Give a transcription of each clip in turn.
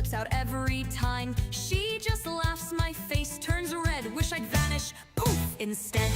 flips out every time. She just laughs, my face turns red. Wish I'd vanish, poof, instead.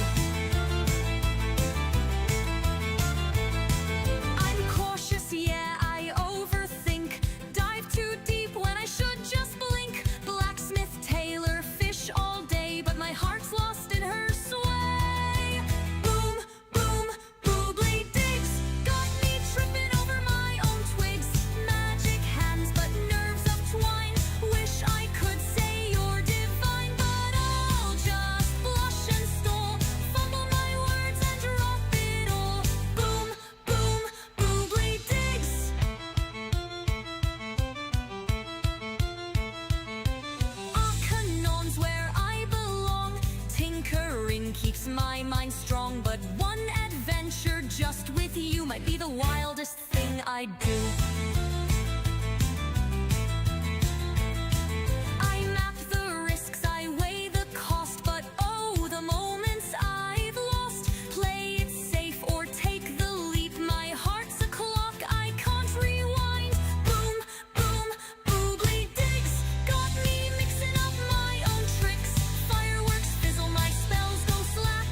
I'm cautious, yeah, I overthink. Dive too deep when I should just blink. Blacksmith, tailor, fish all day, but my heart's lost in her sway. Boom, boom, boobly digs, got me tripping over my own twigs. Magic hands, but nerves of twine. Wish I could say you're divine, but I'll just blush and stall. Fumble my words and drop it all. Boom, boom, boobly digs. Akanon's where I belong. Tinkering keeps my mind strong, but one adventure just with you might be the wildest thing I do. I map the risks, I weigh the cost, but oh, the moments I've lost. Play it safe or take the leap. My heart's a clock, I can't rewind. Boom, boom, boobly digs, got me mixing up my own tricks. Fireworks fizzle, my spells go slack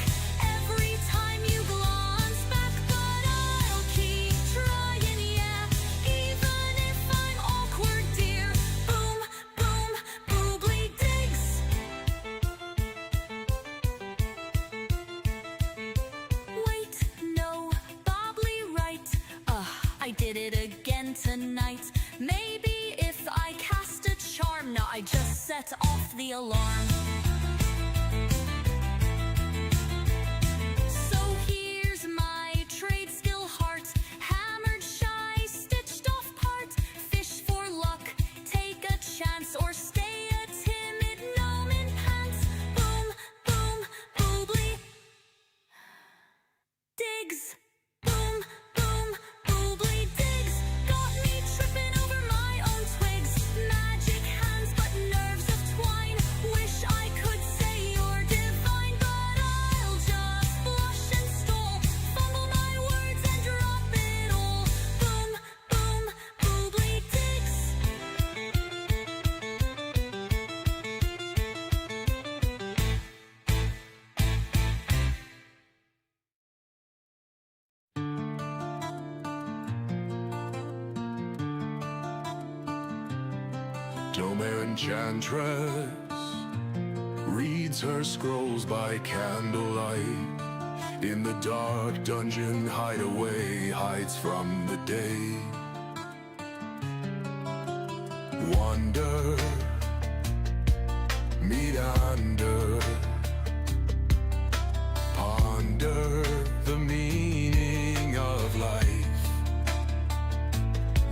every time you glance back, but I'll keep trying, yeah, even if I'm awkward, dear. Boom, boom, boobly digs. Wait, no, bobbly right. I did it again tonight. Maybe if I cast a charm, no, I just set off the alarm. So here's my trade skill heart. Hammered shy, stitched off part. Fish for luck, take a chance, or stay a timid gnome in pants. Boom, boom, boobly digs. Boom, boom, boobly digs, got me tripping over my own twigs. Magic hands, but nerves of twine. Wish I could say you're divine, but I'll just blush and stall. Fumble my words and drop it all. Boom, boom, boobly digs. Domer enchantress reads her scrolls by candlelight. In the dark dungeon hideaway, hides from the day. Wander, meander, ponder the meaning of life,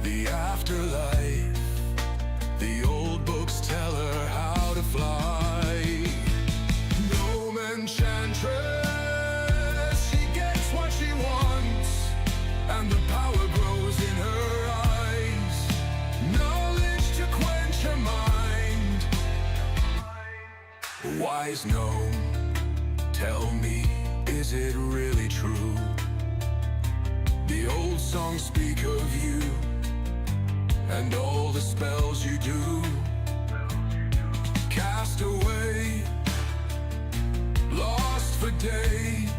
the afterlife. The old books tell her how to fly. Gnome enchantress, she gets what she wants, and the power grows in her eyes. Knowledge to quench her mind. Wise gnome, tell me, is it really true? The old songs speak of you and all the spells you do. Cast away, lost for days.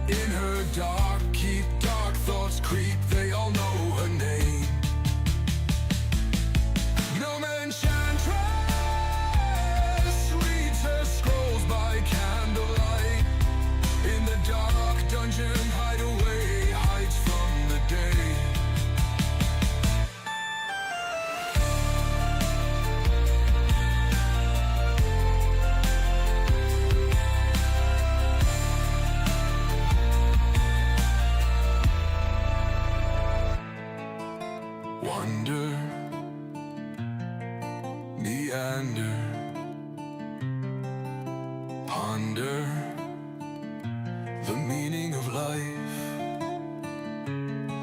In her dark, keep dark thoughts creep. They all know her name. Gnome enchantress reads her scrolls by candlelight. In the dark dungeon hideaway, hides from the day. Wonder, meander, ponder the meaning of life,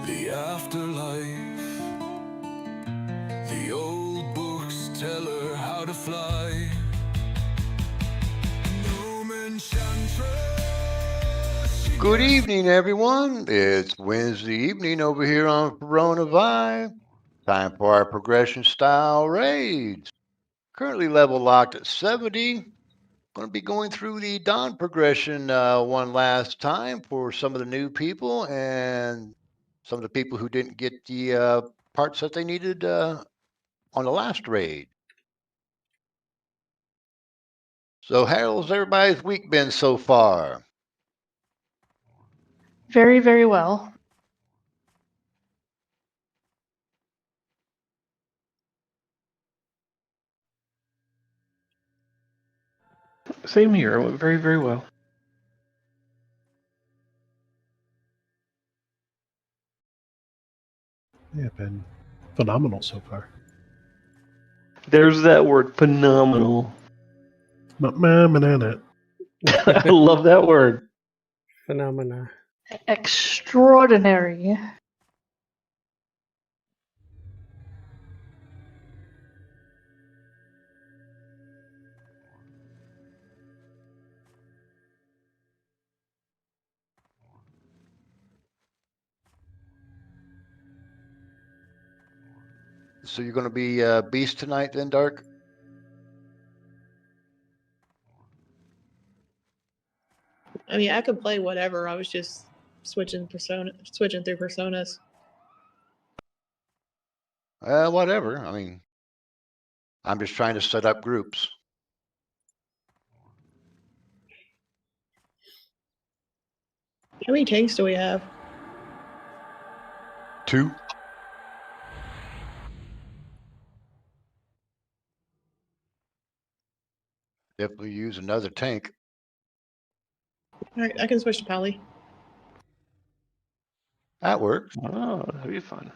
the afterlife. The old books tell her how to fly. Gnome enchantress. Good evening, everyone. It's Wednesday evening over here on Firiona Vibe. Time for our progression style raids. Currently level locked at 70. Going to be going through the Dawn progression one last time for some of the new people and some of the people who didn't get the parts that they needed on the last raid. So how's everybody's week been so far? Very, very well. Same here. It went very, very well. Yeah, been phenomenal so far. There's that word, phenomenal. Banana. I love that word. Phenomena. Extraordinary. So you're going to be Beast tonight then, Dark? I mean, I could play whatever. I was just switching through personas. Whatever. I mean, I'm just trying to set up groups. How many tanks do we have? 2. Definitely use another tank. All right, I can switch to Pally. That works. Oh, that'd be fun.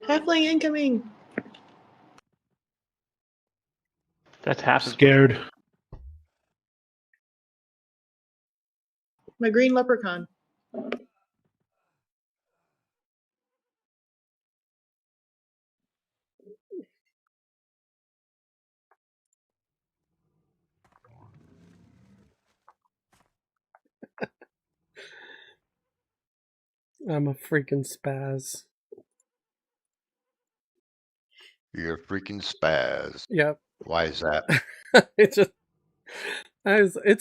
Halfling incoming. That's half as Scared. My green leprechaun. I'm a freaking spaz. You're a freaking spaz. Yep. Why is that? It's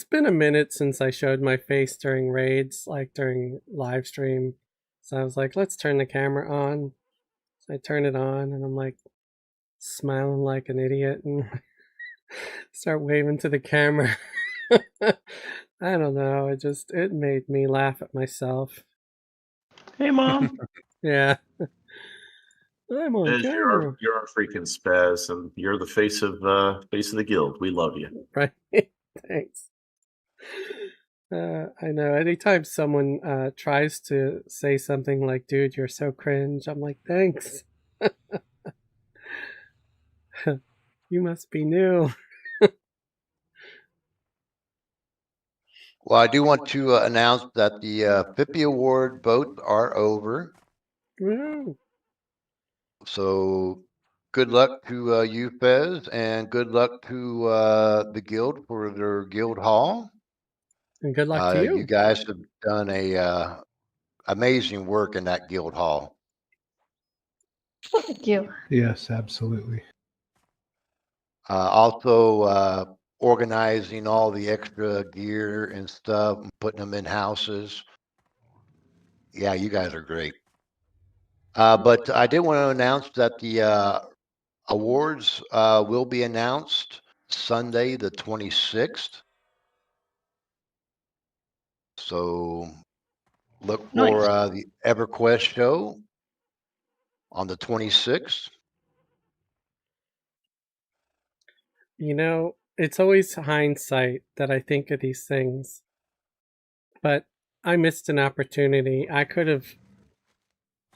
been a minute since I showed my face during raids, like during live stream. So I was like, let's turn the camera on. So I turn it on and I'm like smiling like an idiot and start waving to the camera. I don't know. It made me laugh at myself. Hey, Mom. Yeah. I'm on Liz, camera. you're a freaking spaz, and you're the face of the guild. We love you. Right. Thanks. I know. Anytime someone tries to say something like, dude, you're so cringe, I'm like, thanks. You must be new. Well, I do want to announce that the FIPI Award votes are over. Woo. So good luck to you, Fez, and good luck to the guild for their guild hall. And good luck to you. You guys have done a amazing work in that guild hall. Thank you. Yes, absolutely. Also, organizing all the extra gear and stuff and putting them in houses. Yeah, you guys are great. But I did want to announce that the awards will be announced Sunday, the 26th. So look for the Everquest show on the 26th. You know, it's always hindsight that I think of these things. But I missed an opportunity. I could have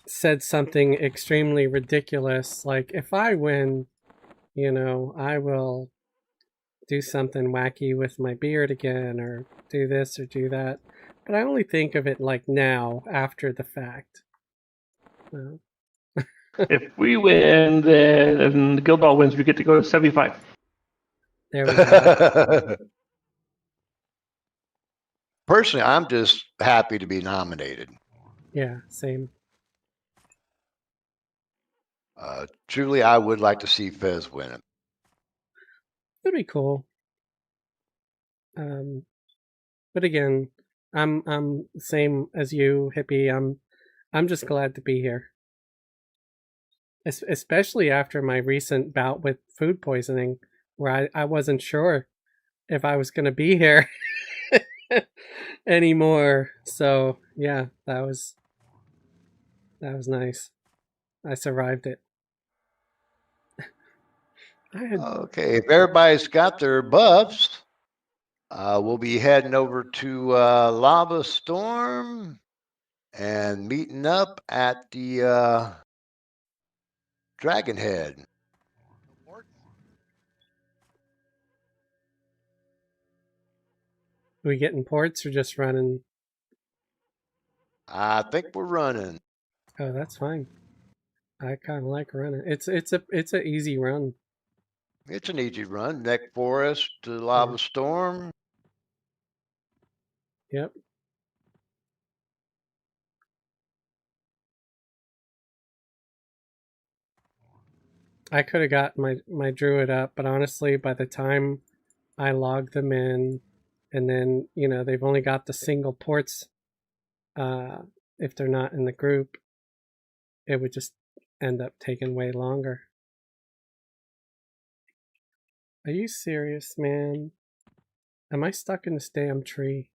said something extremely ridiculous, like, if I win, you know, I will do something wacky with my beard again, or do this or do that. But I only think of it like now, after the fact. Well, If we win, then and the guild hall wins, we get to go to 75. there we go. Personally, I'm just happy to be nominated. Yeah, same. Truly, I would like to see Fez win it. It'd be cool. But again, I'm same as you, hippie. I'm just glad to be here. Especially after my recent bout with food poisoning, where I wasn't sure if I was gonna be here anymore. So yeah, that was nice. I survived it. Okay, if everybody's got their buffs, we'll be heading over to Lava Storm and meeting up at the Dragon Head. Are we getting ports or just running? I think we're running. Oh, that's fine. I kind of like running. It's a easy run. It's an easy run. Neck Forest to Lava Storm. Yep. I could have got my druid up, but honestly, by the time I logged them in, and then they've only got the single ports. If they're not in the group, it would just end up taking way longer. Are you serious, man? Am I stuck in this damn tree?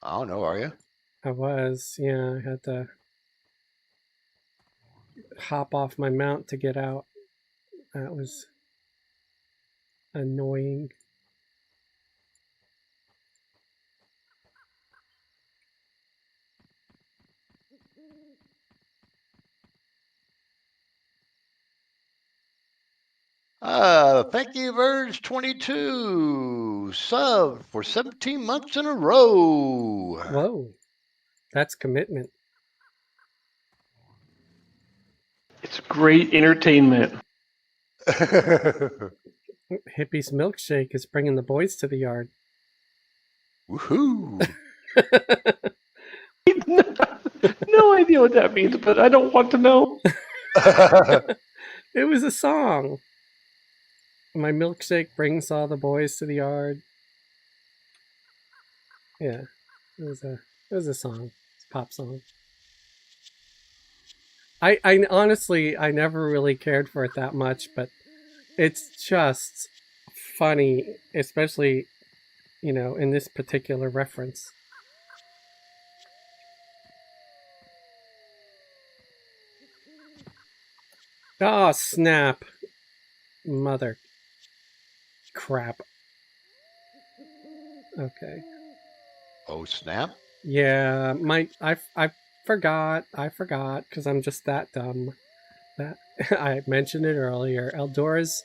I don't know, are you? I was, yeah. I had to hop off my mount to get out. That was annoying. Thank you, Verge22. Sub for 17 months in a row. Whoa. That's commitment. It's great entertainment. Hippie's milkshake is bringing the boys to the yard. Woohoo. No idea what that means, but I don't want to know. It was a song. My milkshake brings all the boys to the yard. Yeah, it was a song. It's a pop song. I honestly, I never really cared for it that much, but it's just funny, especially in this particular reference. Oh snap! Mother crap. Okay. Oh snap! Yeah, I forgot because I'm just that dumb. That I mentioned it earlier. Eldora's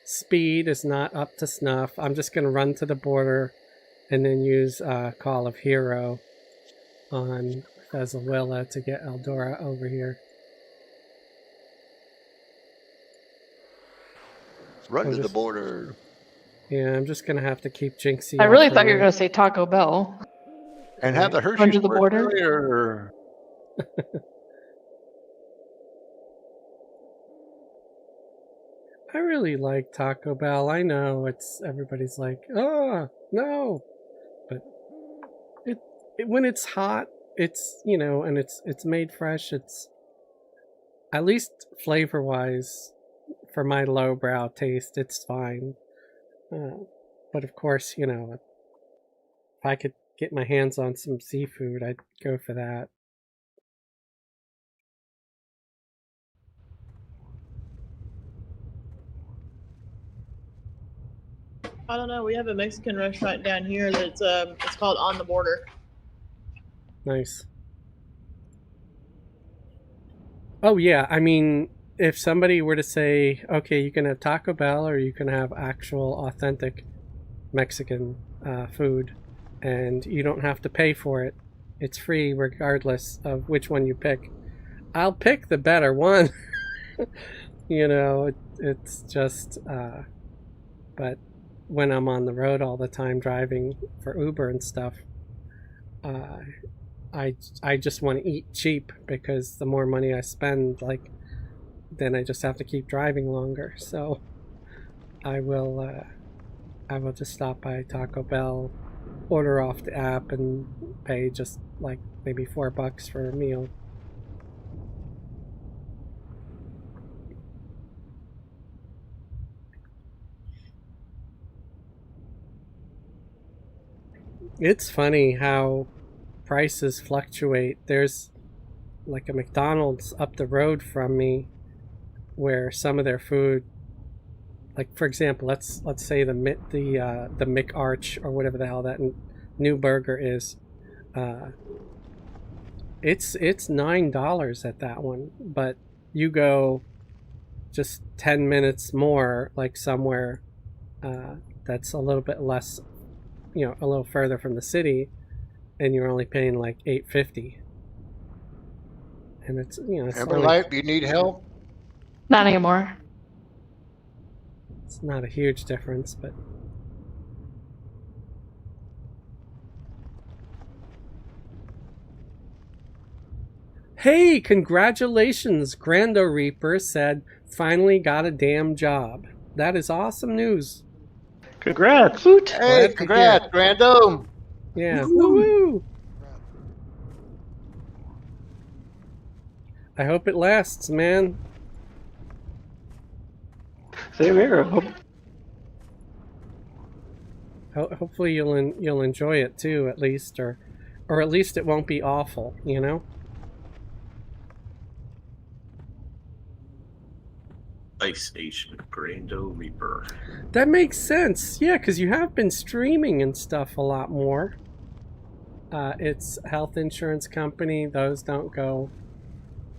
speed is not up to snuff. I'm just gonna run to the border and then use Call of Hero on Fezawilla to get Eldora over here. Run to the border. Yeah, I'm just gonna have to keep Jinxie. I really thought you were gonna say Taco Bell. And have the Hershey Run to the border. Earlier. I really like Taco Bell. I know everybody's like, oh no, but it when it's hot, it's and it's made fresh. It's at least flavor wise, for my lowbrow taste, it's fine. But of course, if I could get my hands on some seafood, I'd go for that. I don't know. We have a Mexican restaurant down here that's it's called On the Border. Nice. Oh yeah, I mean, if somebody were to say, okay, you can have Taco Bell or you can have actual authentic Mexican food, and you don't have to pay for it, it's free regardless of which one you pick, I'll pick the better one. It's just but when I'm on the road all the time driving for Uber and stuff, I just want to eat cheap because the more money I spend, like, then I just have to keep driving longer. So I will just stop by Taco Bell, order off the app, and pay just like maybe $4 for a meal. It's funny how prices fluctuate. There's like a McDonald's up the road from me where some of their food, like for example, let's say the McArch or whatever the hell that new burger is, it's $9 at that one, but you go just 10 minutes more, like somewhere that's a little bit less, a little further from the city, and you're only paying like $8.50. And it's it's Everlight, do you need help? Not anymore. It's not a huge difference, but hey, congratulations! Grando Reaper said finally got a damn job. That is awesome news. Congrats! Hey, congrats, Grando! Yeah, woo! I hope it lasts, man. Same here. Hopefully you'll enjoy it too, at least, or at least it won't be awful, Ice Age Grando Reaper. That makes sense. Yeah, because you have been streaming and stuff a lot more. It's health insurance company. Those don't go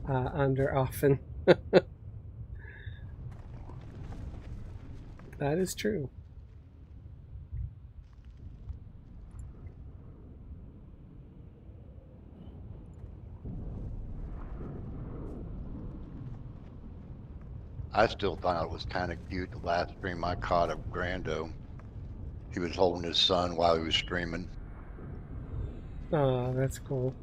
under often. That is true. I still thought it was kind of cute the last stream I caught of Grando. He was holding his son while he was streaming. Oh, that's cool.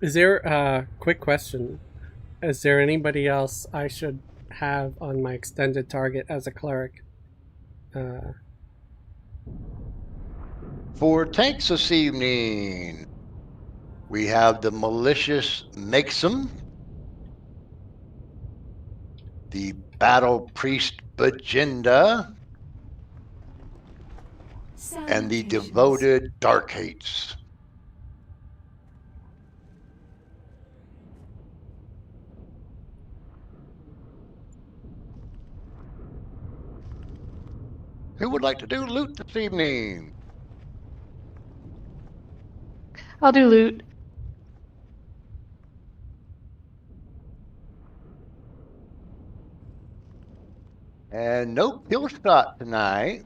Is there a quick question? Is there anybody else I should have on my extended target as a cleric? For tanks this evening, we have the Malicious Makes'em, the Battle Priest Bajinda, and the Devoted Dark Hates. Who would like to do loot this evening? I'll do loot. And no kill shot tonight.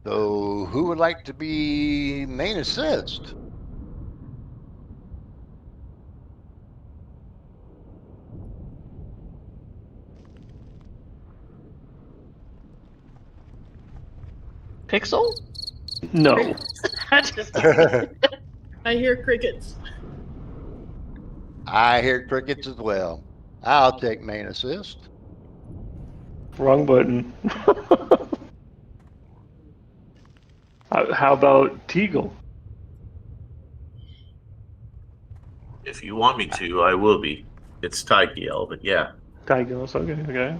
So who would like to be main assist? Pixel? No. I hear crickets. I hear crickets as well. I'll take main assist. Wrong button. How about Teagle? If you want me to, I will be. It's Tygiel, but yeah. Tigos, okay.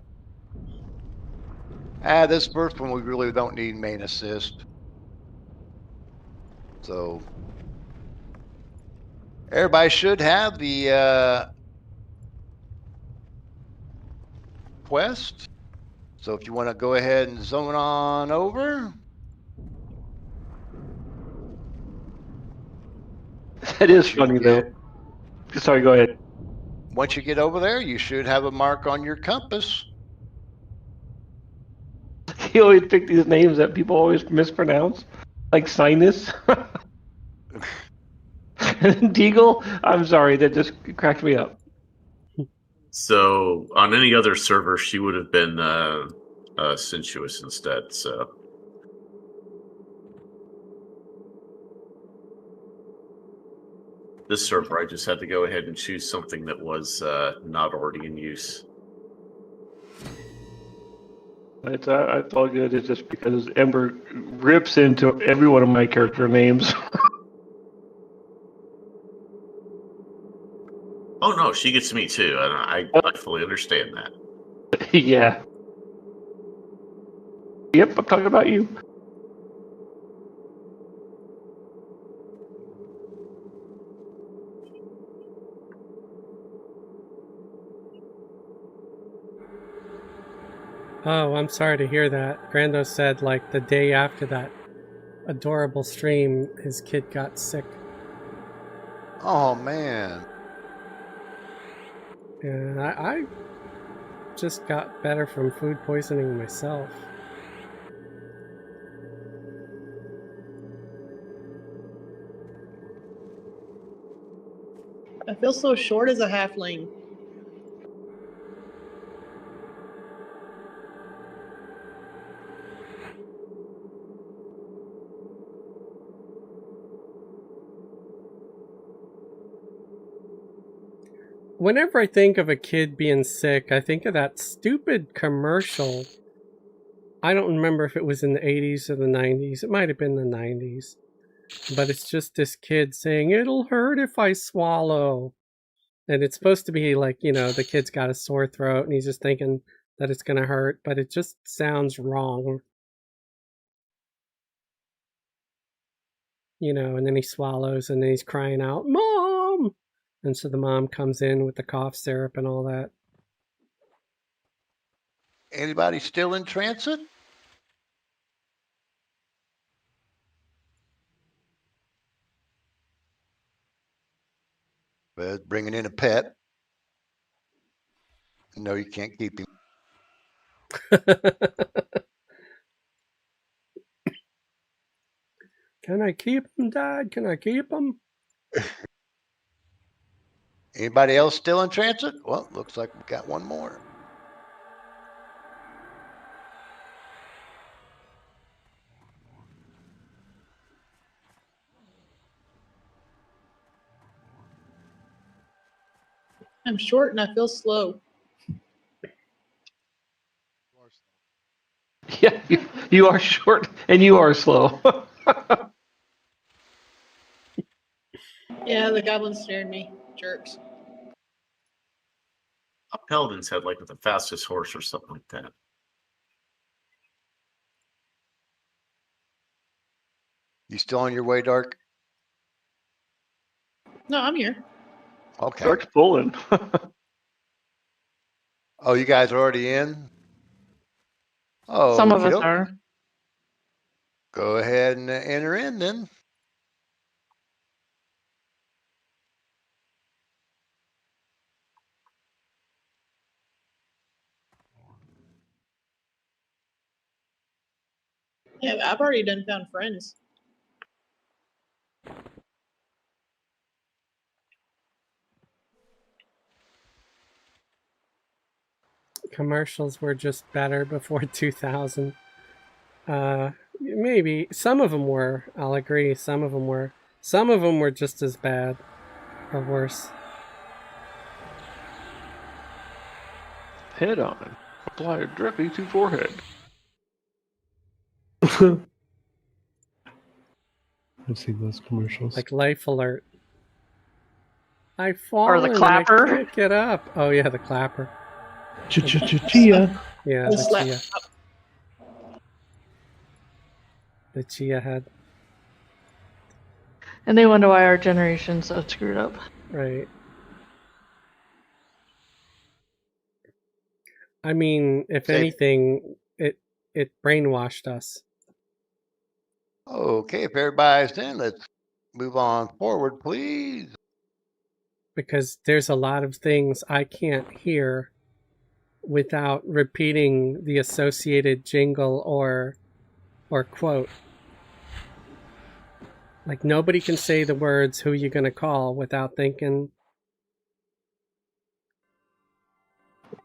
This first one we really don't need main assist. So everybody should have the quest. So if you want to go ahead and zone on over. That is funny though. Sorry, go ahead. Once you get over there, you should have a mark on your compass. He always pick these names that people always mispronounce, like sinus. Deagle, I'm sorry, that just cracked me up. So on any other server, she would have been sensuous instead. So this server, I just had to go ahead and choose something that was not already in use. It's all good. It's just because Ember rips into every one of my character names. Oh no, she gets me too, and I fully understand that. Yeah. Yep, I'm talking about you. Oh, I'm sorry to hear that. Grando said, like, the day after that adorable stream, his kid got sick. Oh man. And I just got better from food poisoning myself. I feel so short as a halfling. Whenever I think of a kid being sick, I think of that stupid commercial. I don't remember if it was in the 80s or the 90s. It might have been the 90s. But it's just this kid saying, "It'll hurt if I swallow." And it's supposed to be like, the kid's got a sore throat and he's just thinking that it's going to hurt, but it just sounds wrong. And then he swallows and then he's crying out, "Mom!" And so the mom comes in with the cough syrup and all that. Anybody still in transit? Well, bringing in a pet. No, you can't keep him. Can I keep him, Dad? Can I keep him? Anybody else still in transit? Well, looks like we got one more. I'm short and I feel slow. Yeah, you are short and you are slow. Yeah, the goblins snared me. Jerks. Paladins had like the fastest horse or something like that. You still on your way, Dark? No, I'm here. Okay. Dark's pulling. Oh, you guys are already in? Oh, Some of us are. Go ahead and enter in then. Yeah, I've already done found friends. Commercials were just better before 2000. Maybe some of them were. I'll agree. Some of them were. Some of them were just as bad or worse. Head on. Apply directly to forehead. I've seen those commercials. Like Life Alert. I've fallen. Or the clapper. I can't get up. Oh yeah, the clapper. Chia. Yeah, The the slap. chia. The chia head. And they wonder why our generation's so screwed up. Right. I mean, if Say- anything, it brainwashed us. Okay, if everybody's in, let's move on forward, please. Because there's a lot of things I can't hear without repeating the associated jingle or quote. Like nobody can say the words "who you gonna call" without thinking.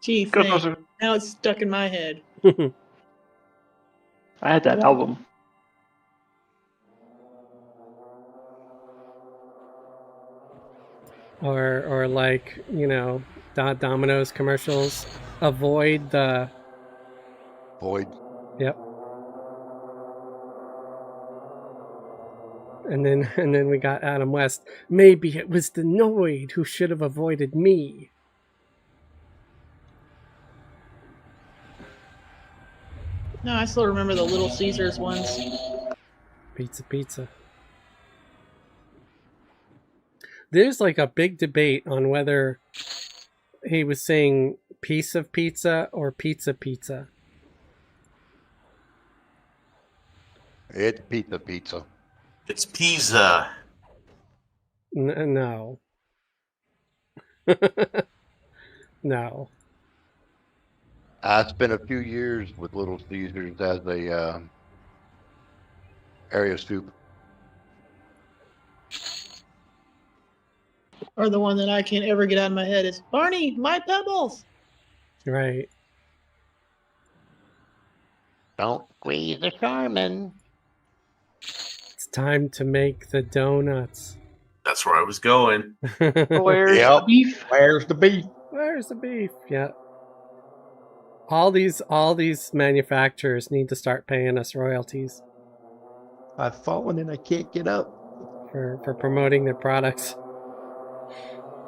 Gee, thanks. Ghostbusters. Now it's stuck in my head. I had that album. or like, you know, Domino's commercials. Avoid the. Void. Yep. And then we got Adam West. Maybe it was the Noid who should have avoided me. No, I still remember the Little Caesars ones. Pizza. There's like a big debate on whether he was saying piece of pizza or pizza. It's pizza. It's pizza. No. No. I spent a few years with Little Caesars as a area soup. Or the one that I can't ever get out of my head is Barney, my pebbles. Right. Don't squeeze the Charmin. It's time to make the donuts. That's where I was going. Where's Yep. the beef? Where's the beef? Where's the beef? Yeah. All these manufacturers need to start paying us royalties I've fallen and I can't get up. for promoting their products.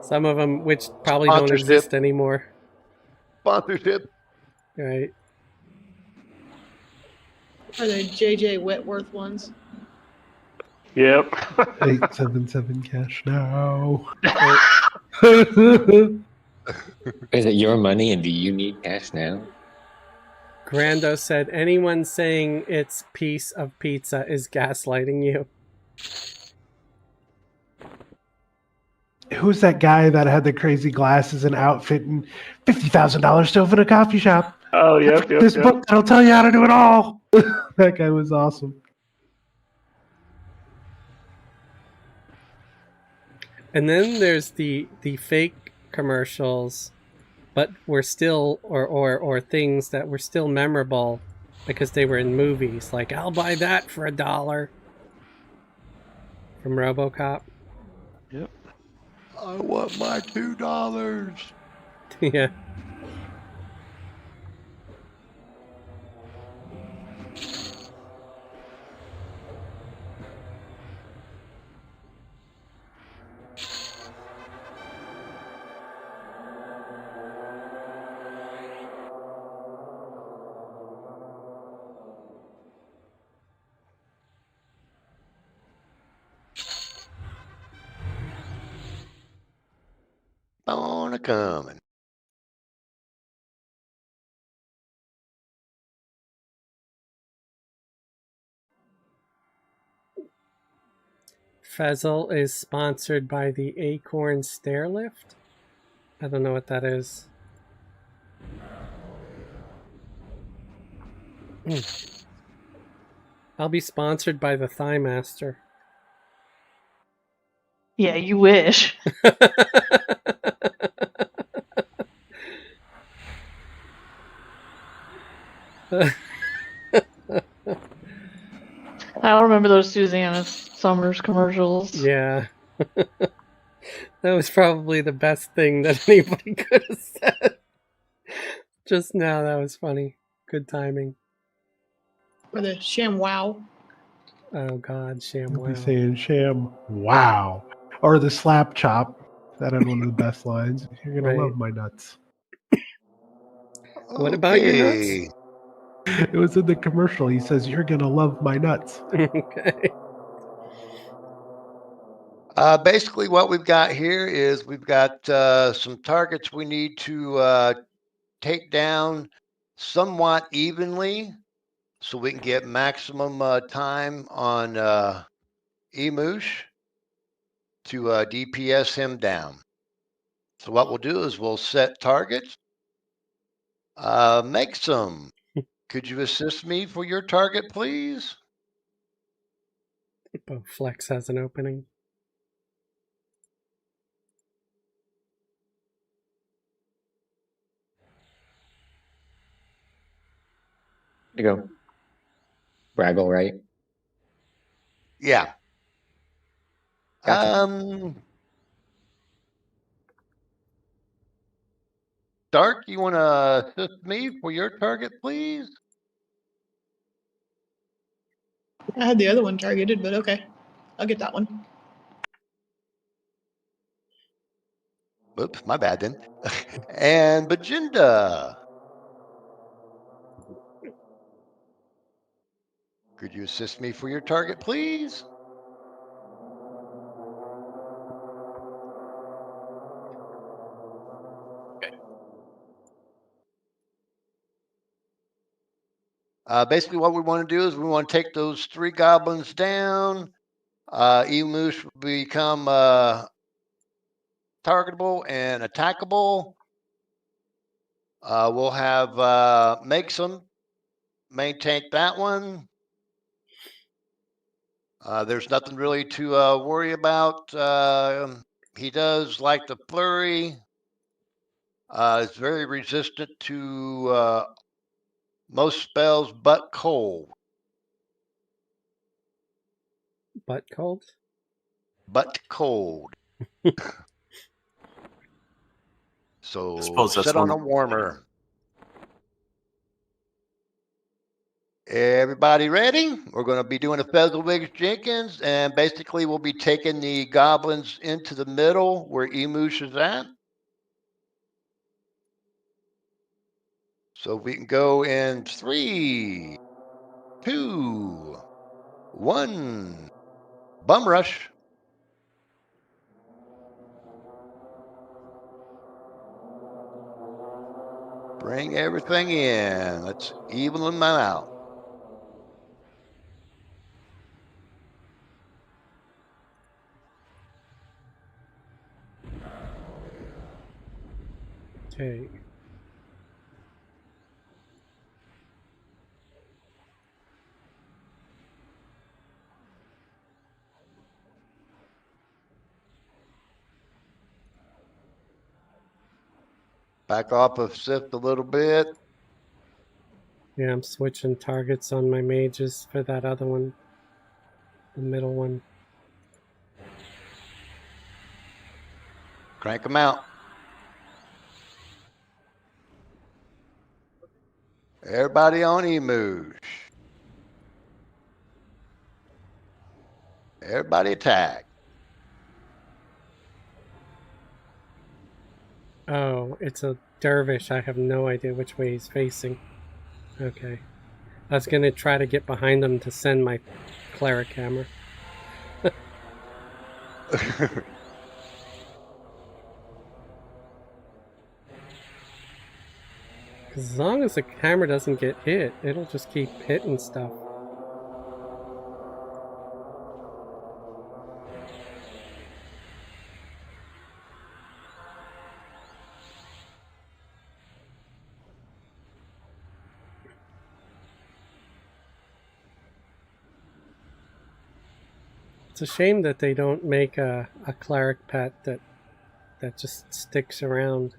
Some of them, which probably don't Sponsorship. exist anymore. Sponsorship. Right. Or the JJ Wentworth ones. Yep. 877 cash now. Is it your money and do you need cash now? Grando said, anyone saying it's piece of pizza is gaslighting you. Who's that guy that had the crazy glasses and outfit and $50,000 to open a coffee shop? Oh, yep. This book that'll tell you how to do it all. That guy was awesome. And then there's the fake commercials, but were still or things that were still memorable because they were in movies. Like, I'll buy that for $1 from RoboCop. Yep. I want my $2. Yeah. On a coming. Fezzle is sponsored by the Acorn Stairlift. I don't know what that is. I'll be sponsored by the Thigh Master. Yeah, you wish. I remember those Susanna Summers commercials. Yeah. That was probably the best thing that anybody could have said. Just now, that was funny. Good timing. Or the ShamWow. Oh God, I'll ShamWow. be saying sham wow. Or the slap chop. That had one of the best lines. You're gonna Right. love my nuts. What about your nuts? Okay. It was in the commercial. He says, "You're gonna love my nuts." Okay. Basically, what we've got here is we've got some targets we need to take down somewhat evenly so we can get maximum time on Emoosh to DPS him down. So what we'll do is we'll set targets. Make some. Could you assist me for your target, please? Bo Flex has an opening. You go. Braggle, right? Yeah. Gotcha. Dark, you want to assist me for your target, please? I had the other one targeted, but okay. I'll get that one. Oops, my bad then. And Bajinda, could you assist me for your target, please? Basically, what we want to do is we want to take those 3 goblins down. Emush will become targetable and attackable. We'll have make some maintain that one. There's nothing really to worry about. He does like the flurry. It's very resistant to most spells but cold. Butt cold? But cold. So suppose that's set on one. a warmer. Everybody ready? We're going to be doing a Fezzelwigs Jenkins, and basically we'll be taking the goblins into the middle where Emush is at. So we can go in 3, 2, 1. Bum rush. Bring everything in. Let's even them out. Okay. Back off of Sith a little bit. Yeah, I'm switching targets on my mages for that other one. The middle one. Crank them out. Everybody on Emush. Everybody attack. Oh, it's a dervish. I have no idea which way he's facing. Okay. I was going to try to get behind him to send my cleric hammer. Because as long as the hammer doesn't get hit, it'll just keep hitting stuff. It's a shame that they don't make a cleric pet that just sticks around.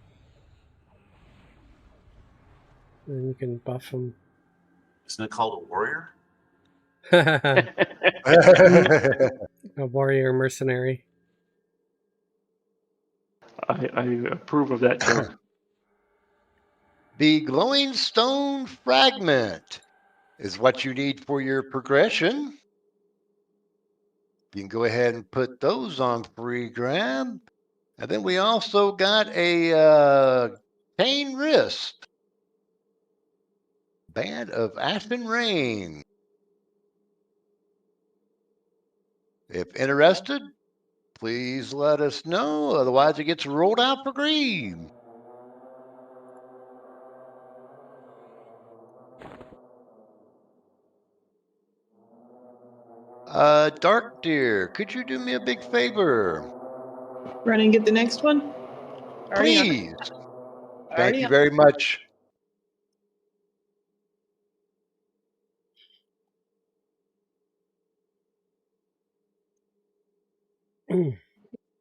And you can buff them. Isn't it called a warrior? A warrior mercenary. I approve of that term. The glowing stone fragment is what you need for your progression. You can go ahead and put those on free grab. And then we also got a cane wrist. Band of Aspen Rain. If interested, please let us know. Otherwise, it gets rolled out for green. Dark Deer, could you do me a big favor? Run and get the next one. Already on it. Please. Thank Already you on very much.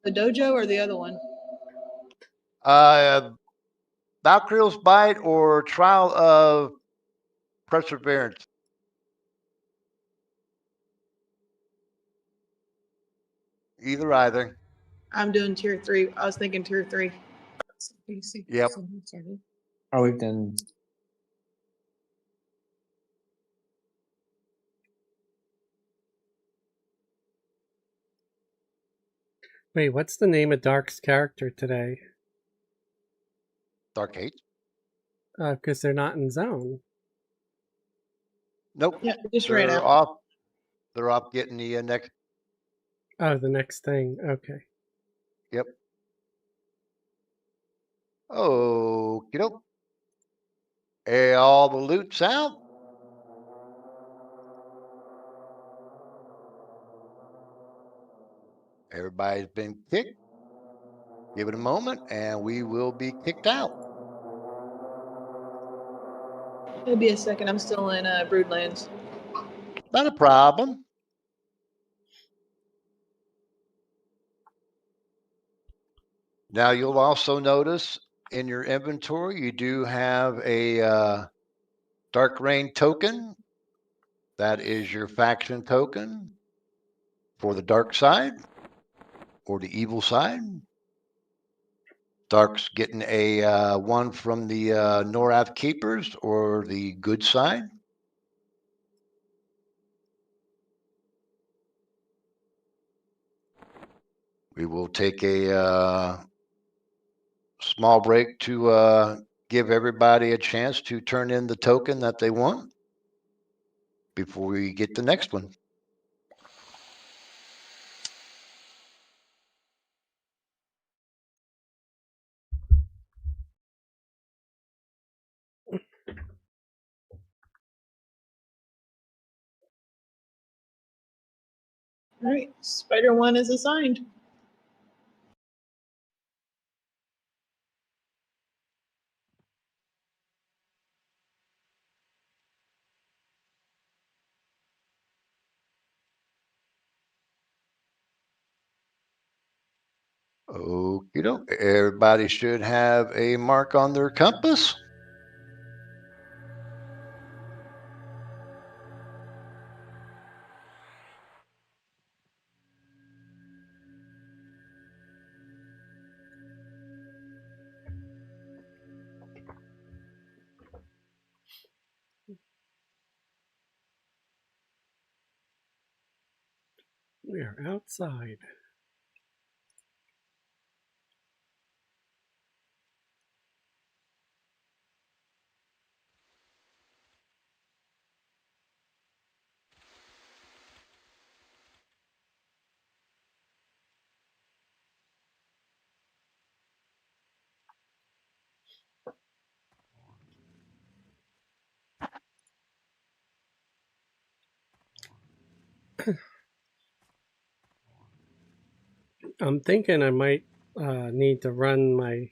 the dojo or the other one. Valkyrie's Bite or Trial of perseverance? Either. I'm doing tier 3. I was thinking tier 3. Yep. Oh, we've done. Wait, what's the name of Dark's character today? Dark 8? Because they're not in zone. Nope. Yeah, just ran They're out. off. They're off getting the next. Oh, the next thing. Okay. Yep. Oh, kiddo. Hey, all the loot's out. Everybody's been kicked. Give it a moment and we will be kicked out. It'll be a second. I'm still in Broodlands. Not a problem. Now you'll also notice in your inventory you do have a Dark Rain token. That is your faction token for the dark side or the evil side. Dark's getting a one from the Norath Keepers or the good side. We will take a small break to give everybody a chance to turn in the token that they want before we get the next one. All right, Spider 1 is assigned. Okie doke. Everybody should have a mark on their compass. We are outside. I'm thinking I might need to run my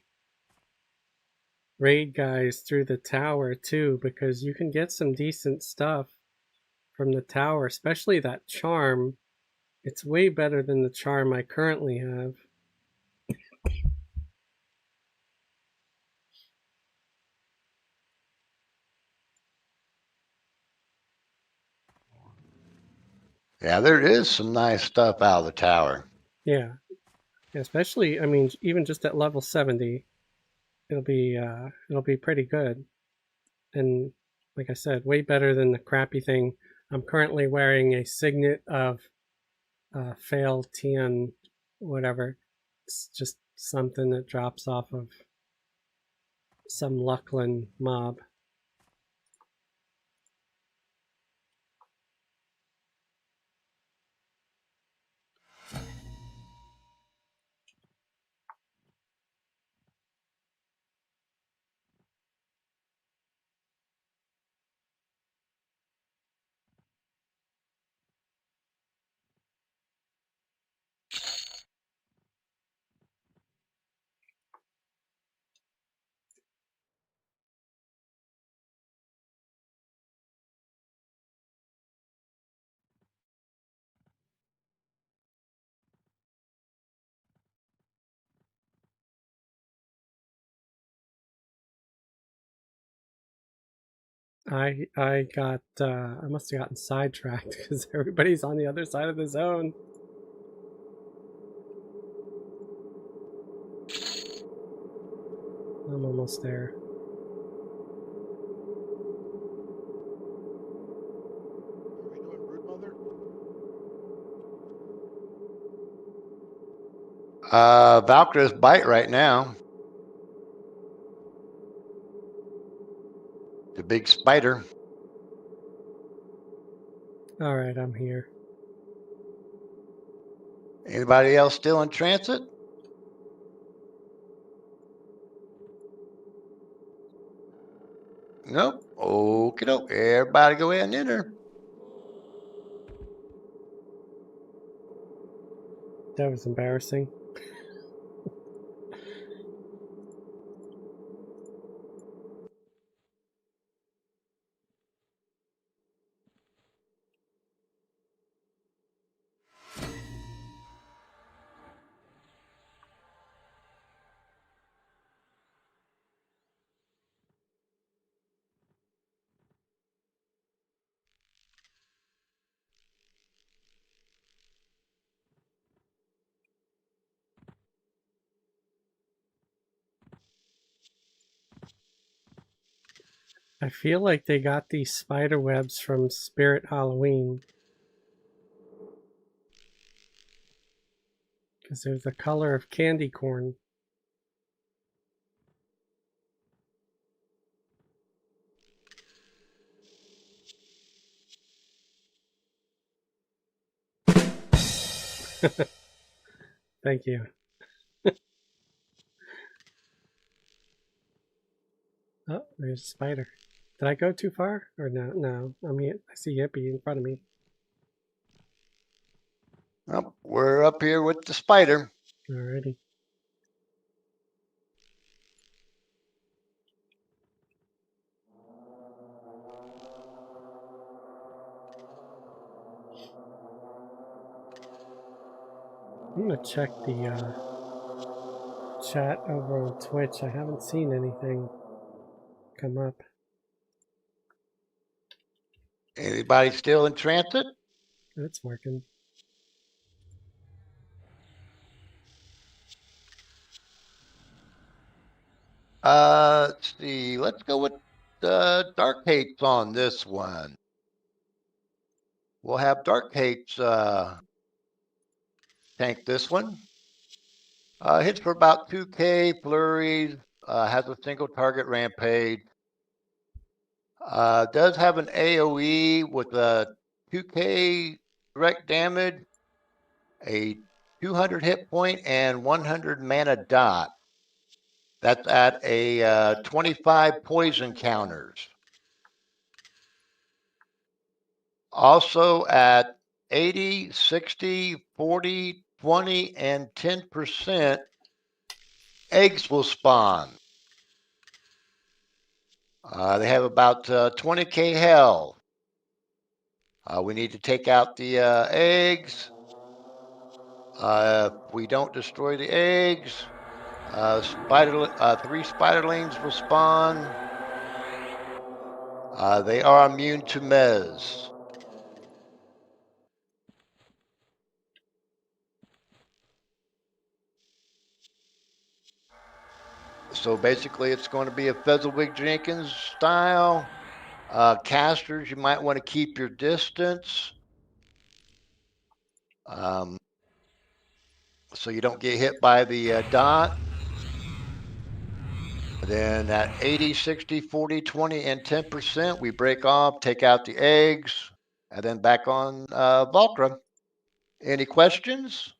raid guys through the tower too, because you can get some decent stuff from the tower, especially that charm. It's way better than the charm I currently have. Yeah, there is some nice stuff out of the tower. Yeah, especially, I mean, even just at level 70, it'll be pretty good. And like I said, way better than the crappy thing. I'm currently wearing a signet of fail Tian, whatever. It's just something that drops off of some Lucklin mob. I got I must have gotten sidetracked because everybody's on the other side of the zone. I'm almost there. Valkyra's bite right now. The big spider. All right, I'm here. Anybody else still in transit? Nope. Okie doke. Everybody go ahead and enter. That was embarrassing. I feel like they got these spider webs from Spirit Halloween. Because they're the color of candy corn. Thank you. Oh, there's a spider. Did I go too far? Or no? No. I mean, I see Yippee in front of me. Well, we're up here with the spider. Alrighty. I'm gonna check the chat over on Twitch. I haven't seen anything come up. Anybody still in transit? It's working. Let's see. Let's go with Dark Hates on this one. We'll have Dark Hates tank this one. Hits for about 2K, flurries, has a single target rampage. Does have an AoE with a 2K direct damage, a 200 hit point, and 100 mana dot. That's at a 25 poison counters. Also at 80, 60, 40, 20, and 10%, eggs will spawn. They have about 20k health. We need to take out the eggs. If we don't destroy the eggs, 3 spiderlings will spawn. They are immune to mez. So basically, it's going to be a Fezziwig Jenkins style. Casters, you might want to keep your distance. So you don't get hit by the dot. Then at 80, 60, 40, 20, and 10%, we break off, take out the eggs, and then back on Volcra. Any questions?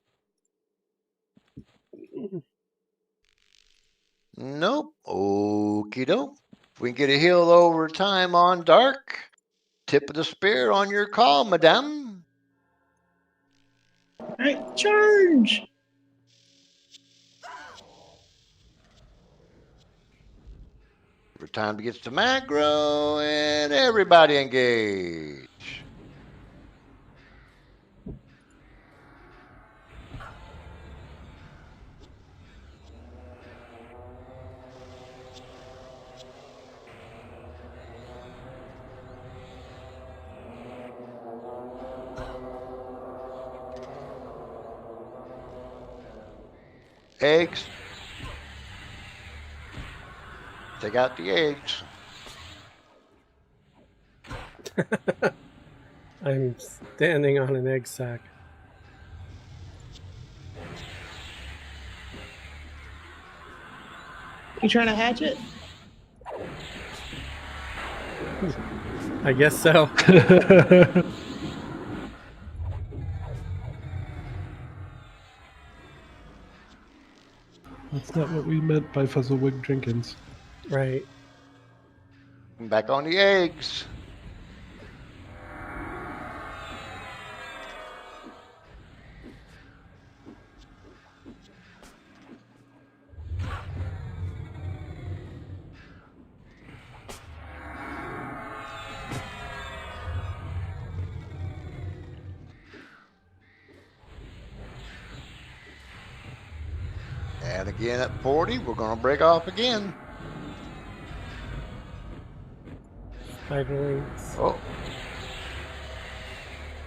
Nope. Okie doke. If we can get a heal over time on Dark, tip of the spear on your call, madame. All right, charge! For time to get to macro, and everybody engage. Eggs. Take out the eggs. I'm standing on an egg sack. You trying to hatch it? I guess so. That's not what we meant by Fuzzlewig Jenkins. Right. Back on the eggs. And again at 40, we're going to break off again. Spiderlings. Oh.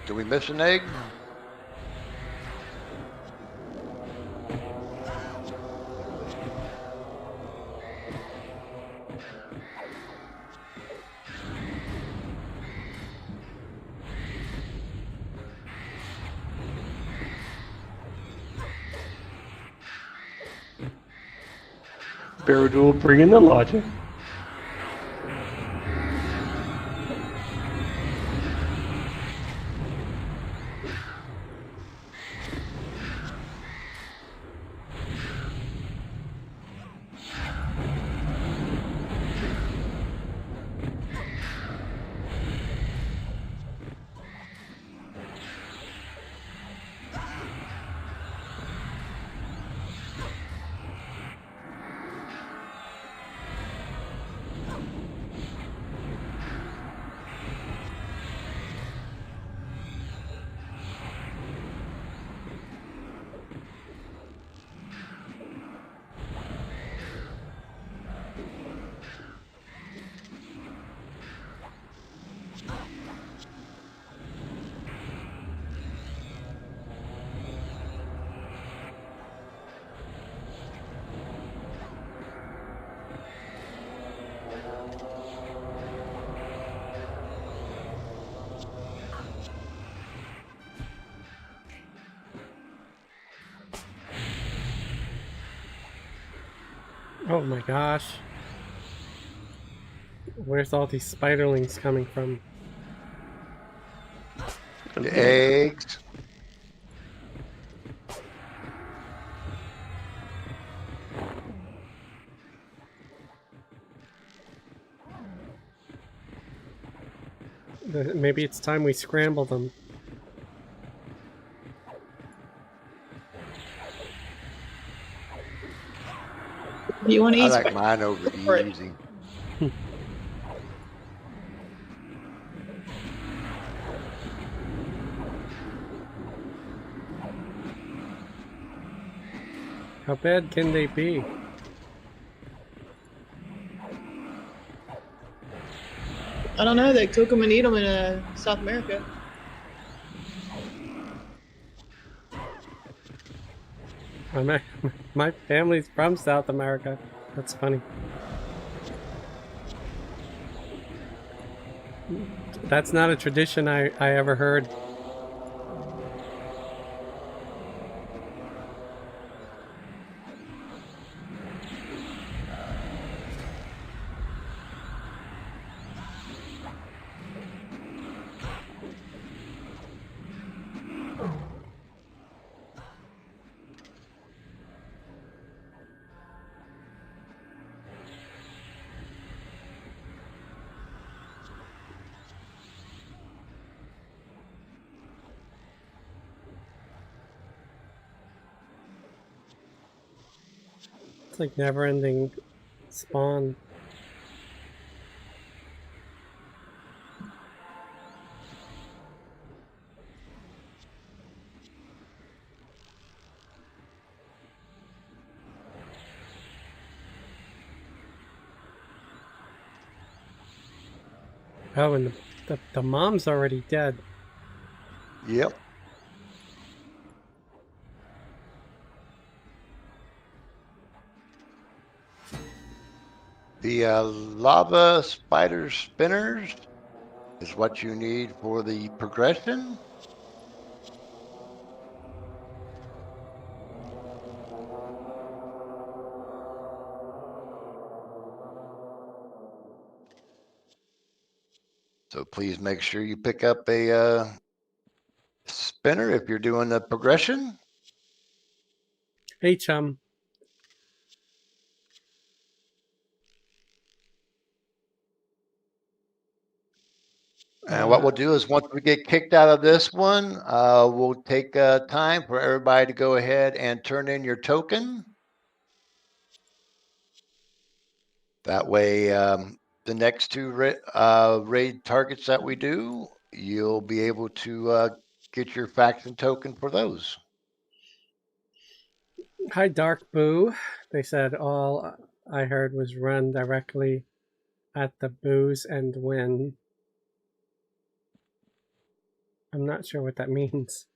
Did we miss an egg? Barrel bring in the logic. Oh my gosh. Where's all these spiderlings coming from? The eggs. Maybe it's time we scramble them. You want to I eat like mine over easy. How bad can they be? I don't know. They cook them and eat them in South America. My family's from South America. That's funny. That's not a tradition I ever heard. It's like never-ending spawn. Oh, and the mom's already dead. Yep. The lava spider spinners is what you need for the progression. So please make sure you pick up a spinner if you're doing the progression. Hey, chum. And what we'll do is once we get kicked out of this one, we'll take time for everybody to go ahead and turn in your token. That way, the next two raid targets that we do, you'll be able to get your faction token for those. Hi, Dark Boo. They said all I heard was run directly at the booze and win. I'm not sure what that means.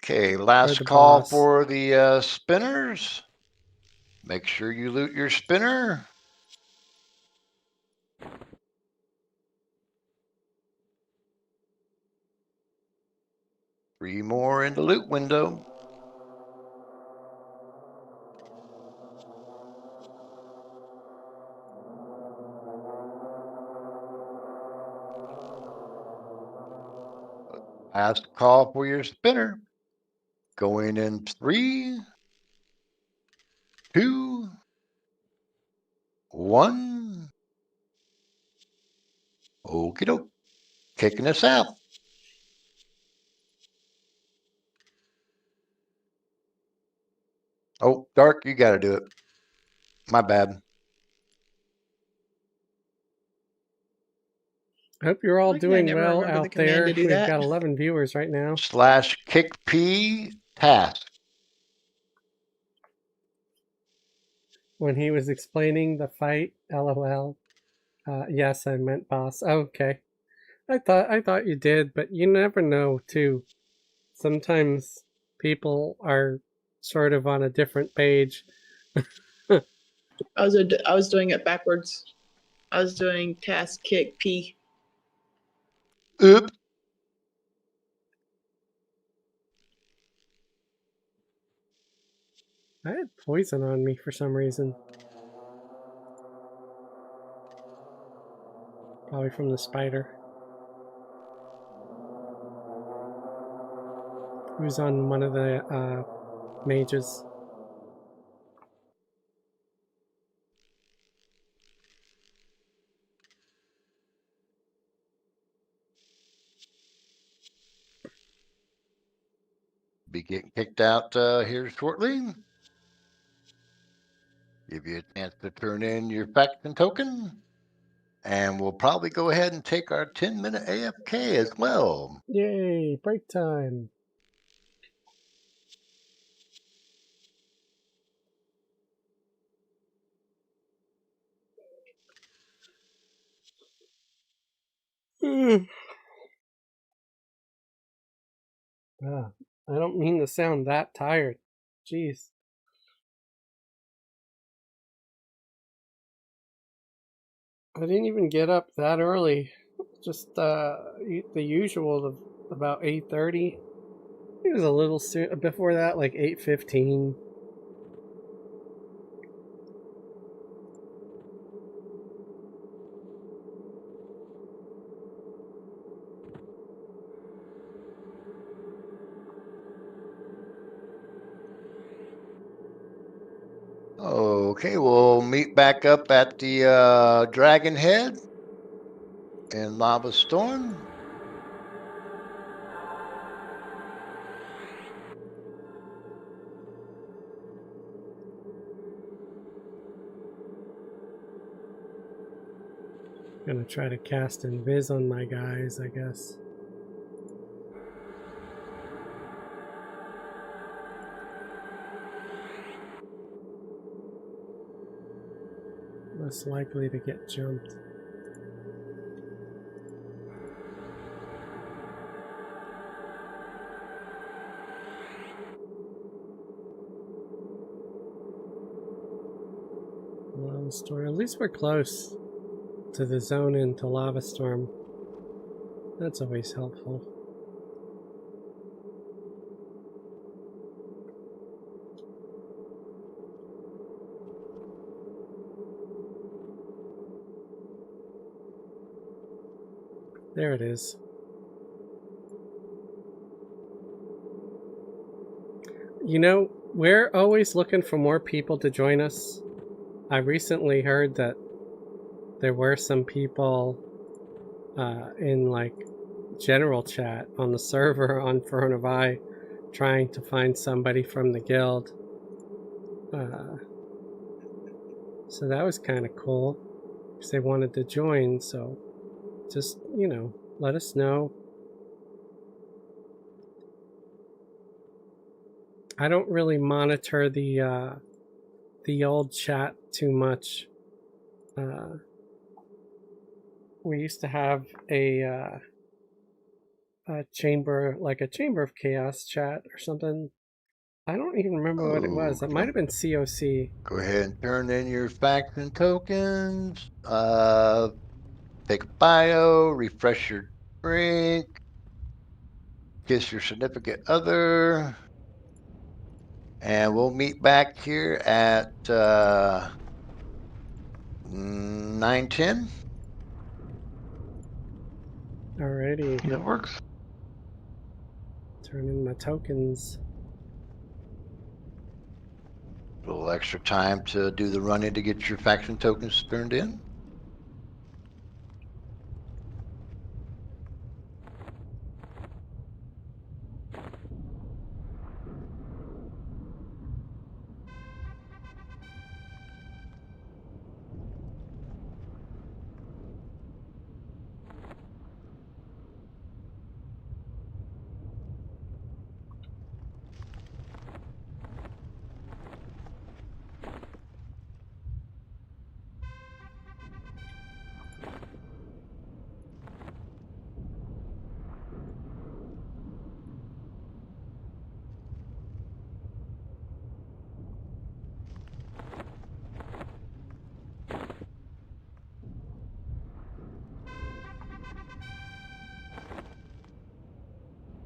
Okay, Or last the call boss. for the spinners. Make sure you loot your spinner. Three more in the loot window. Last call for your spinner. Going in 3, 2, 1. Okie doke. Kicking us out. Oh, Dark, you got to do it. My bad. I hope you're all Why can I doing never well remember the out command there. to do We've that? got 11 viewers right now. /kickp task. When he was explaining the fight, LOL. Yes, I meant boss. Okay. I thought you did, but you never know too. Sometimes people are sort of on a different page. I was doing it backwards. I was doing task kick P. Oops. I had poison on me for some reason. Probably from the spider. Who's on one of the mages? Be getting kicked out here shortly. Give you a chance to turn in your faction token. And we'll probably go ahead and take our 10-minute AFK as well. Yay, break time. Ah, I don't mean to sound that tired. Jeez. I didn't even get up that early. Just the usual of about 8:30. It was a little soon before that, like 8:15. Okay, we'll meet back up at the Dragon Head in Lava Storm. Gonna try to cast Invis on my guys, I guess. Less likely to get jumped. Well, Zone store. At least we're close to the zone into Lava Storm. That's always helpful. There it is. You know, we're always looking for more people to join us. I recently heard that there were some people in like general chat on the server on Firiona Vi trying to find somebody from the guild. So that was kind of cool because they wanted to join. So just, you know, let us know. I don't really monitor the old chat too much. We used to have a chamber, like a Chamber of Chaos chat or something. I don't even remember what it was. It might have been COC. Go ahead and turn in your faction tokens. Take a bio, refresh your drink, kiss your significant other, and we'll meet back here at 9:10. Alrighty. That works. Turn in my tokens. A little extra time to do the run-in to get your faction tokens turned in.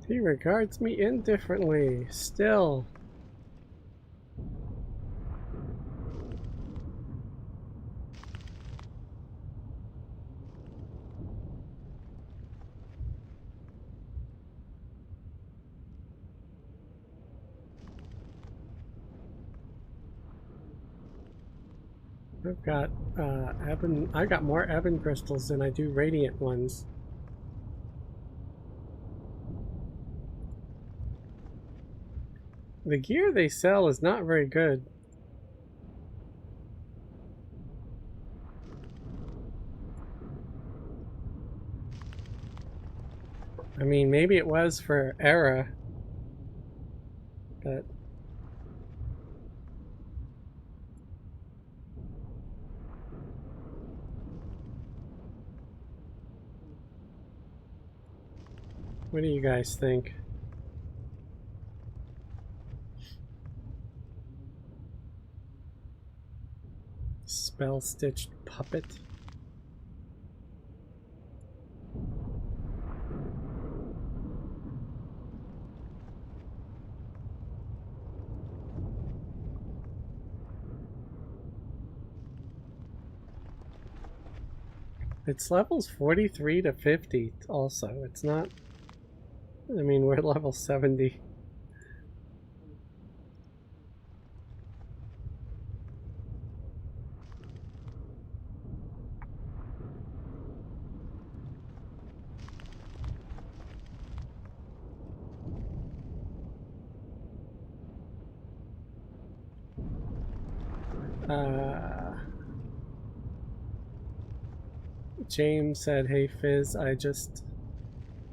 He regards me indifferently, still. I've got I got more ebon crystals than I do radiant ones. The gear they sell is not very good. I mean, maybe it was for Era, but what do you guys think? Spell-stitched puppet. It's levels 43 to 50 also. It's not... I mean, we're level 70. James said, "Hey Fizz, I just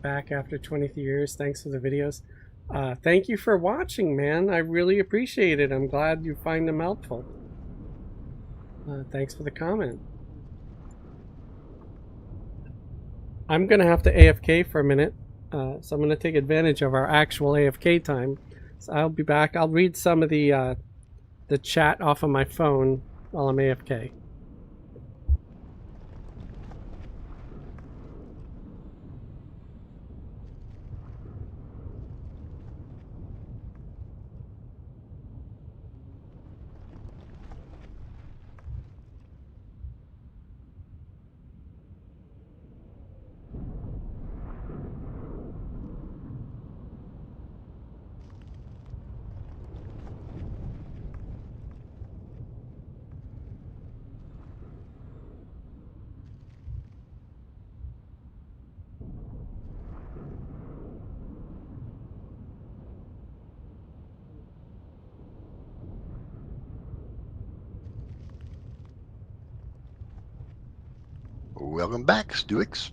back after 20 years. Thanks for the videos." Thank you for watching, man. I really appreciate it. I'm glad you find them helpful. Thanks for the comment. I'm gonna have to AFK for a minute, so I'm gonna take advantage of our actual AFK time. So I'll be back. I'll read some of the chat off of my phone while I'm AFK. welcome back, Stuix.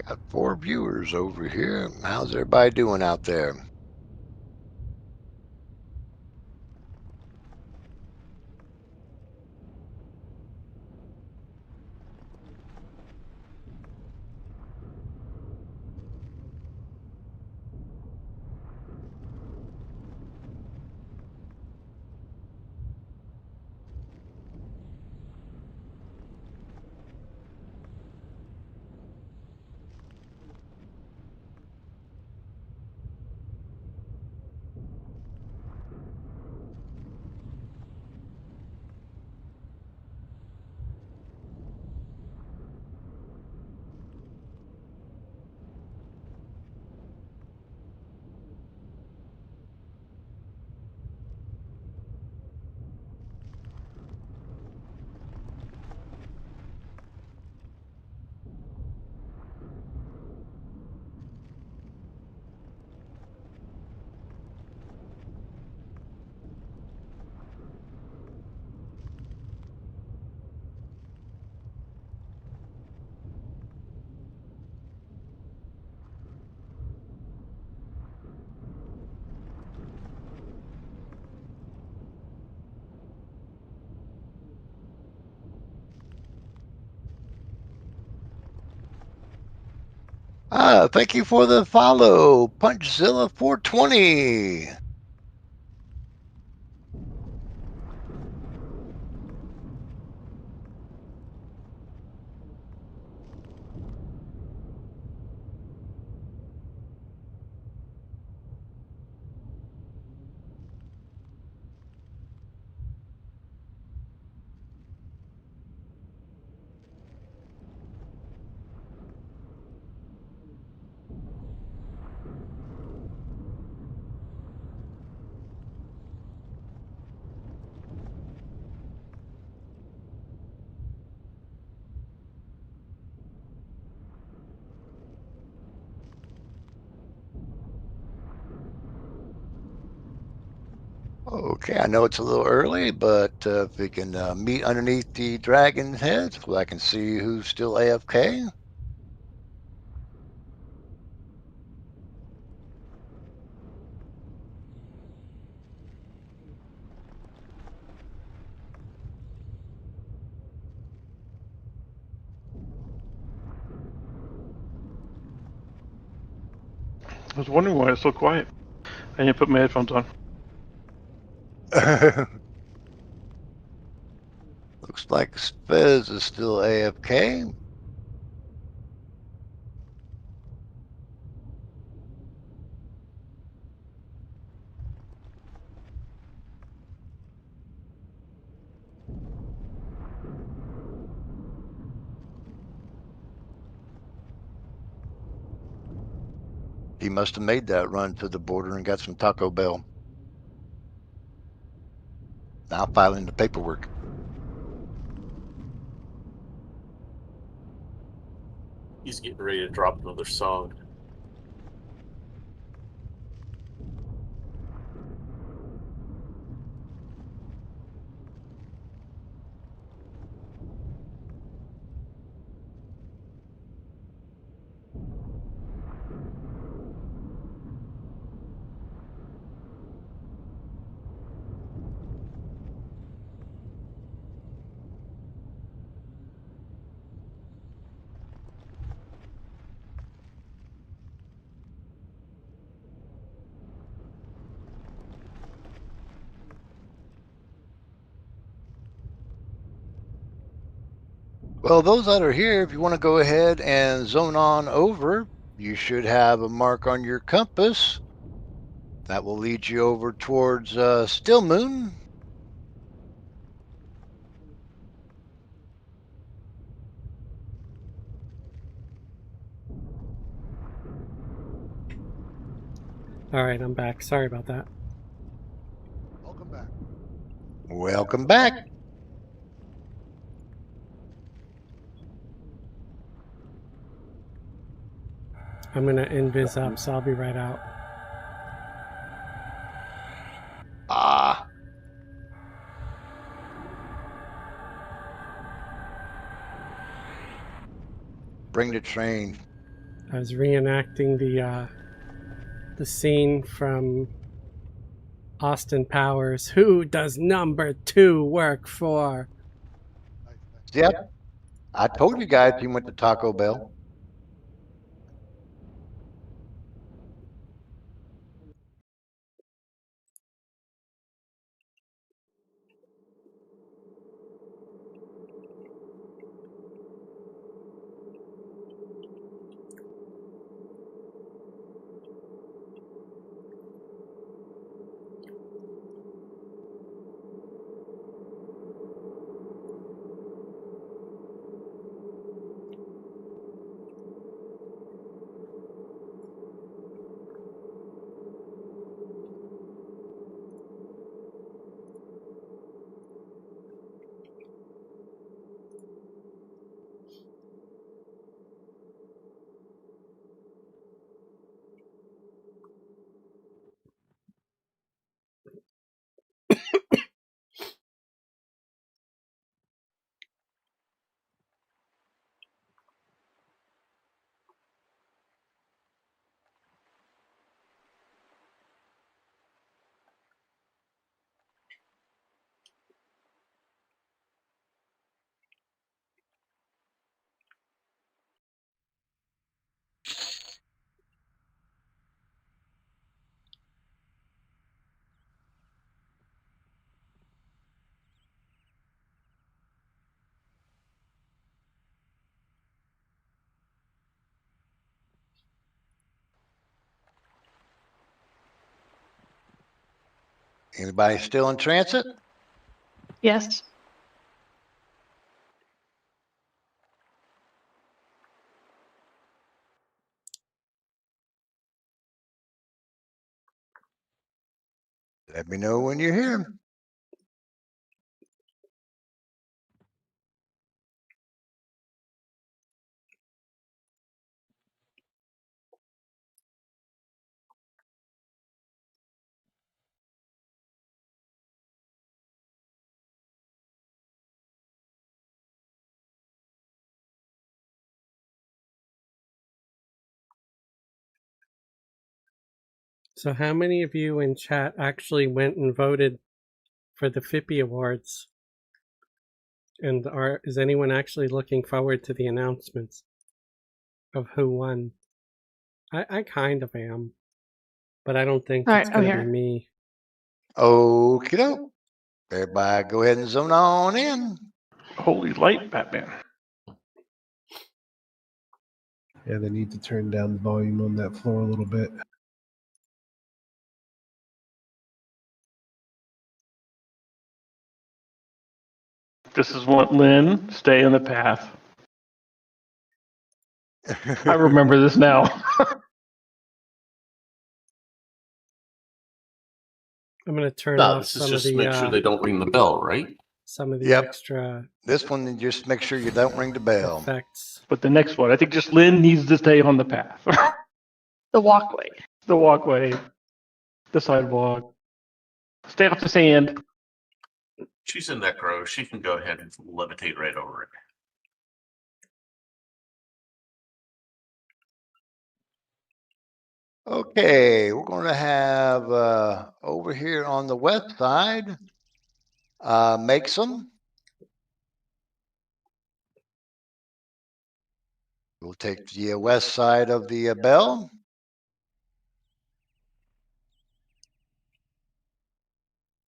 Got 4 viewers over here. How's everybody doing out there? Thank you for the follow, Punchzilla420. Okay, I know it's a little early, but if we can meet underneath the dragon head so I can see who's still AFK. I was wondering why it's so quiet. I didn't put my headphones on. Looks like Fez is still AFK. He must have made that run to the border and got some Taco Bell. Now filing the paperwork. He's getting ready to drop another song. Well, those that are here, if you want to go ahead and zone on over, you should have a mark on your compass. That will lead you over towards Still Moon. All right, I'm back. Sorry about that. Welcome back. Welcome back. I'm gonna invis up, so I'll be right out. Ah. Bring the train. I was reenacting the scene from Austin Powers. Who does number 2 work for? Yep. I told you guys he went to Taco Bell. Anybody still in transit? Yes. Let me know when you're here. So how many of you in chat actually went and voted for the Fippy Awards? And is anyone actually looking forward to the announcements of who won? I kind of am, but I don't think All it's right, going I'm to be here. me. Okie doke. Everybody go ahead and zone on in. Holy light, Batman. Yeah, they need to turn down the volume on that floor a little bit. This is what Lynn, stay on the path. I remember this now. I'm going to turn No, off this is some of just to the make sure they don't ring the bell, right? some of the Yep. extra This one, just make sure you don't ring the bell. effects. But the next one, I think just Lynn needs to stay on the path. The walkway. The walkway, the sidewalk. Stay off the sand. She's in that grove. She can go ahead and levitate right over it. Okay, we're going to have over here on the west side, make some. We'll take the west side of the bell.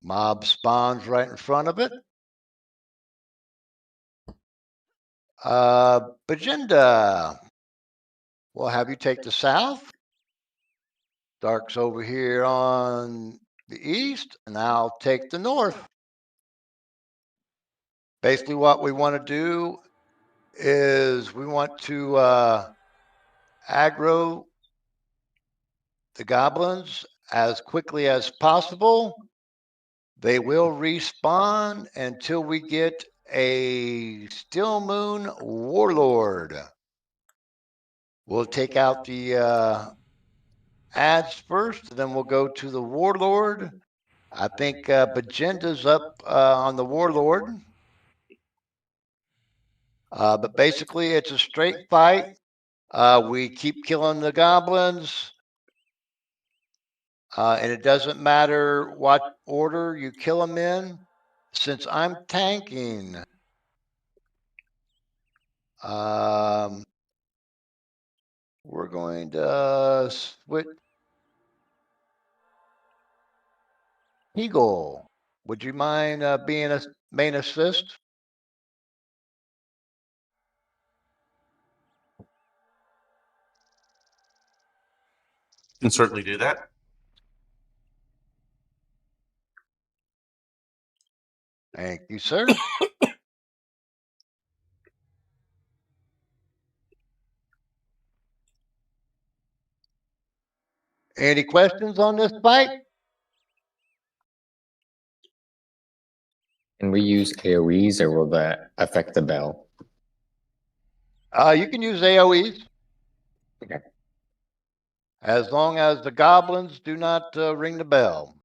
Mob spawns right in front of it. Bajinda, we'll have you take the south. Dark's over here on the east, and I'll take the north. Basically, what we want to do is we want to aggro the goblins as quickly as possible. They will respawn until we get a Still Moon Warlord. We'll take out the ads first, then we'll go to the Warlord. I think Bajinda's up on the Warlord. But basically, it's a straight fight. We keep killing the goblins. And it doesn't matter what order you kill them in. Since I'm tanking, we're going to switch. Eagle, would you mind being a main assist? Can certainly do that. Thank you, sir. Any questions on this fight? Can we use AoEs or will that affect the bell? You can use AoEs. Okay. As long as the goblins do not ring the bell.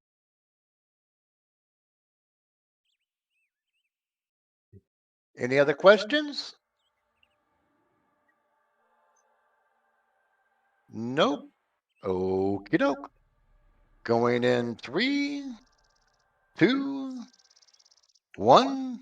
Any other questions? Nope. Okie doke. Going in 3, 2, 1.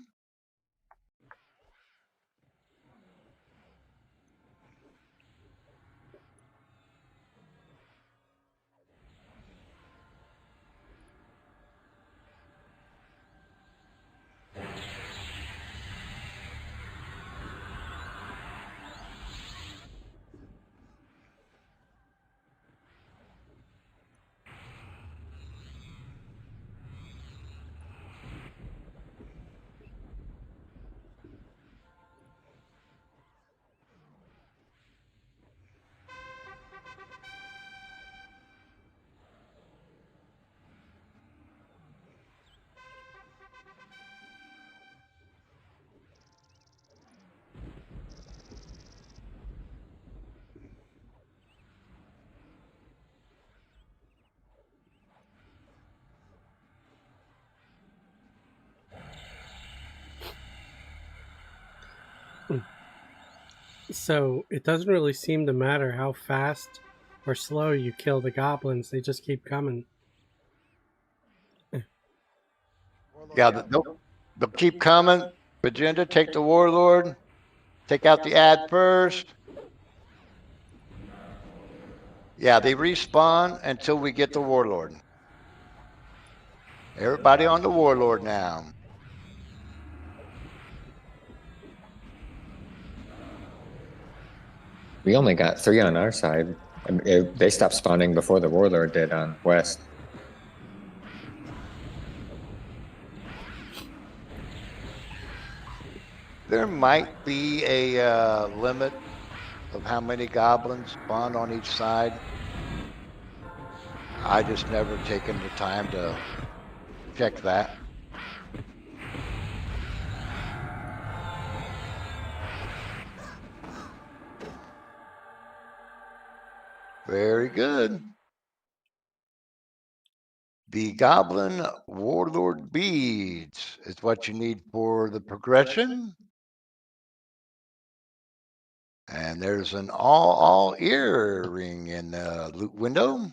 So it doesn't really seem to matter how fast or slow, you kill the goblins. They just keep coming. Yeah, they'll keep coming. Agenda, take the warlord. Take out the ad first. Yeah, they respawn until we get the warlord. Everybody on the warlord now. We only got 3 on our side. They stopped spawning before the warlord did on west. There might be a limit of how many goblins spawn on each side. I just never taken the time to check that. Very good. The Goblin Warlord Beads is what you need for the progression. And there's an all earring in the loot window.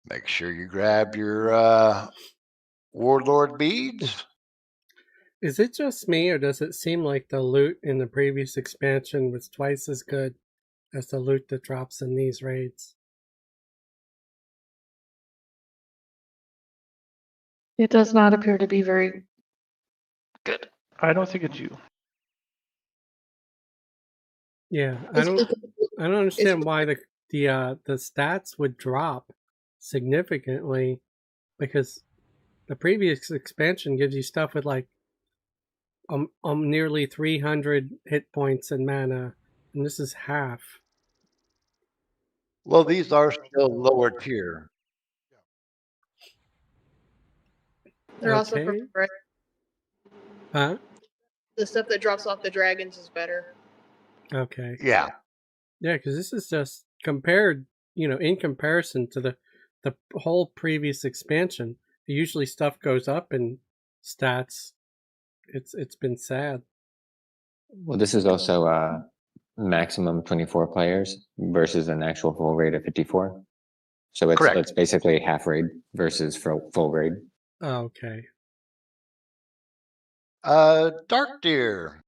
Make sure you grab your Warlord beads. Is it just me, or does it seem like the loot in the previous expansion was twice as good as the loot that drops in these raids? It does not appear to be very good. I don't think it's you. Yeah, I It's don't because- understand why the stats would drop significantly, because the previous expansion gives you stuff with like nearly 300 hit points and mana, and this is half. Well, these are still lower tier. They're also Okay. for Huh? the stuff that drops off the dragons is better. Okay. Yeah. Yeah, because this is just compared, in comparison to the whole previous expansion. Usually stuff goes up in stats. It's been sad. Well, this is also maximum 24 players versus an actual full raid of 54. So it's basically half raid versus full raid. Okay. Dark Deer.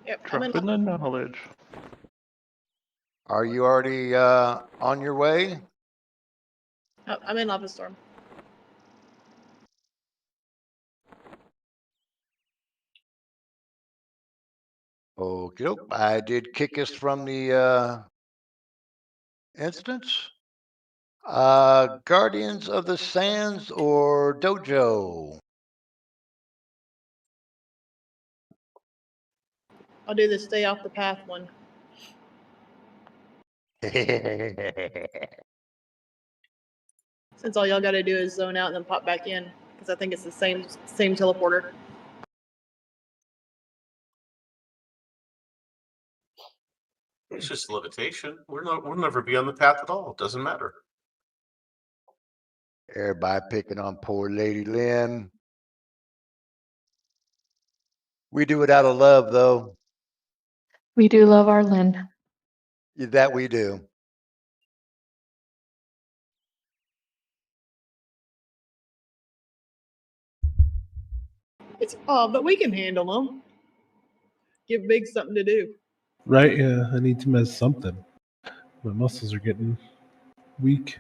Yep, Dropping the knowledge. Are you already on your way? I'm in Lava Storm. Okay, I did kick us from the instance. Guardians of the Sands or Dojo? I'll do the stay off the path one. Since all y'all got to do is zone out and then pop back in, because I think it's the same teleporter. It's just levitation. We'll never be on the path at all. It doesn't matter. Everybody picking on poor Lady Lynn. We do it out of love, though. We do love our Lynn. That we do. It's but we can handle them. Give Big something to do. Right? Yeah, I need to mess something. My muscles are getting weak.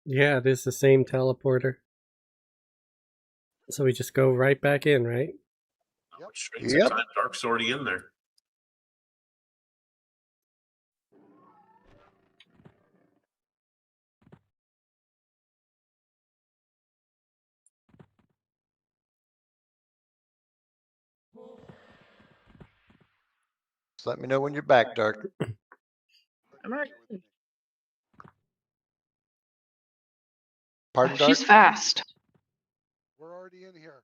Yeah, it is the same teleporter. So we just go right back in, right? Which strings of Yep. time Dark's already in there. Just let me know when you're back, Dark. I'm already. Pardon, Dark? She's fast. We're already in here.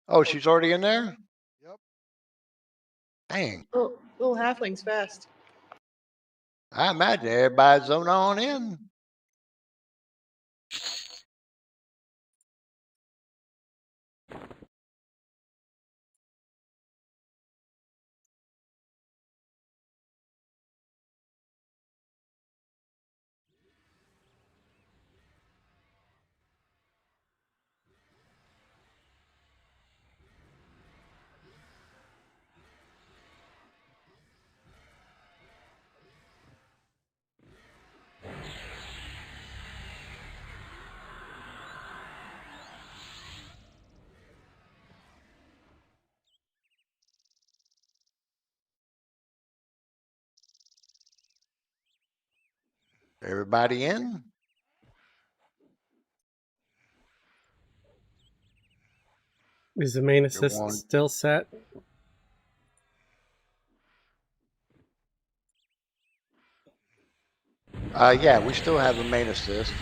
Oh, she's already in there? Yep. Dang. Little halfling's fast. I imagine everybody's zone on in. Everybody in? Is the main assist Everyone. still set? Yeah, we still have a main assist.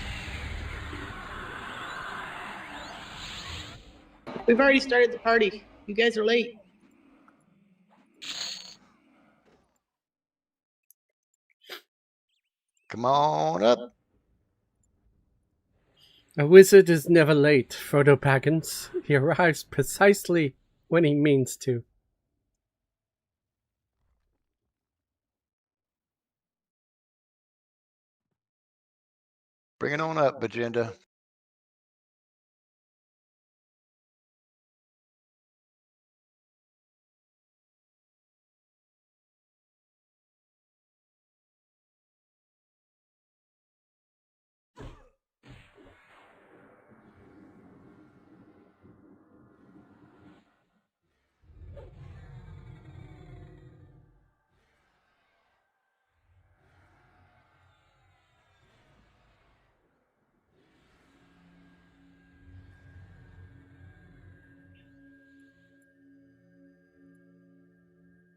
We've already started the party. You guys are late. Come on up. A wizard is never late, Frodo Baggins. He arrives precisely when he means to. Bring it on up, Agenda.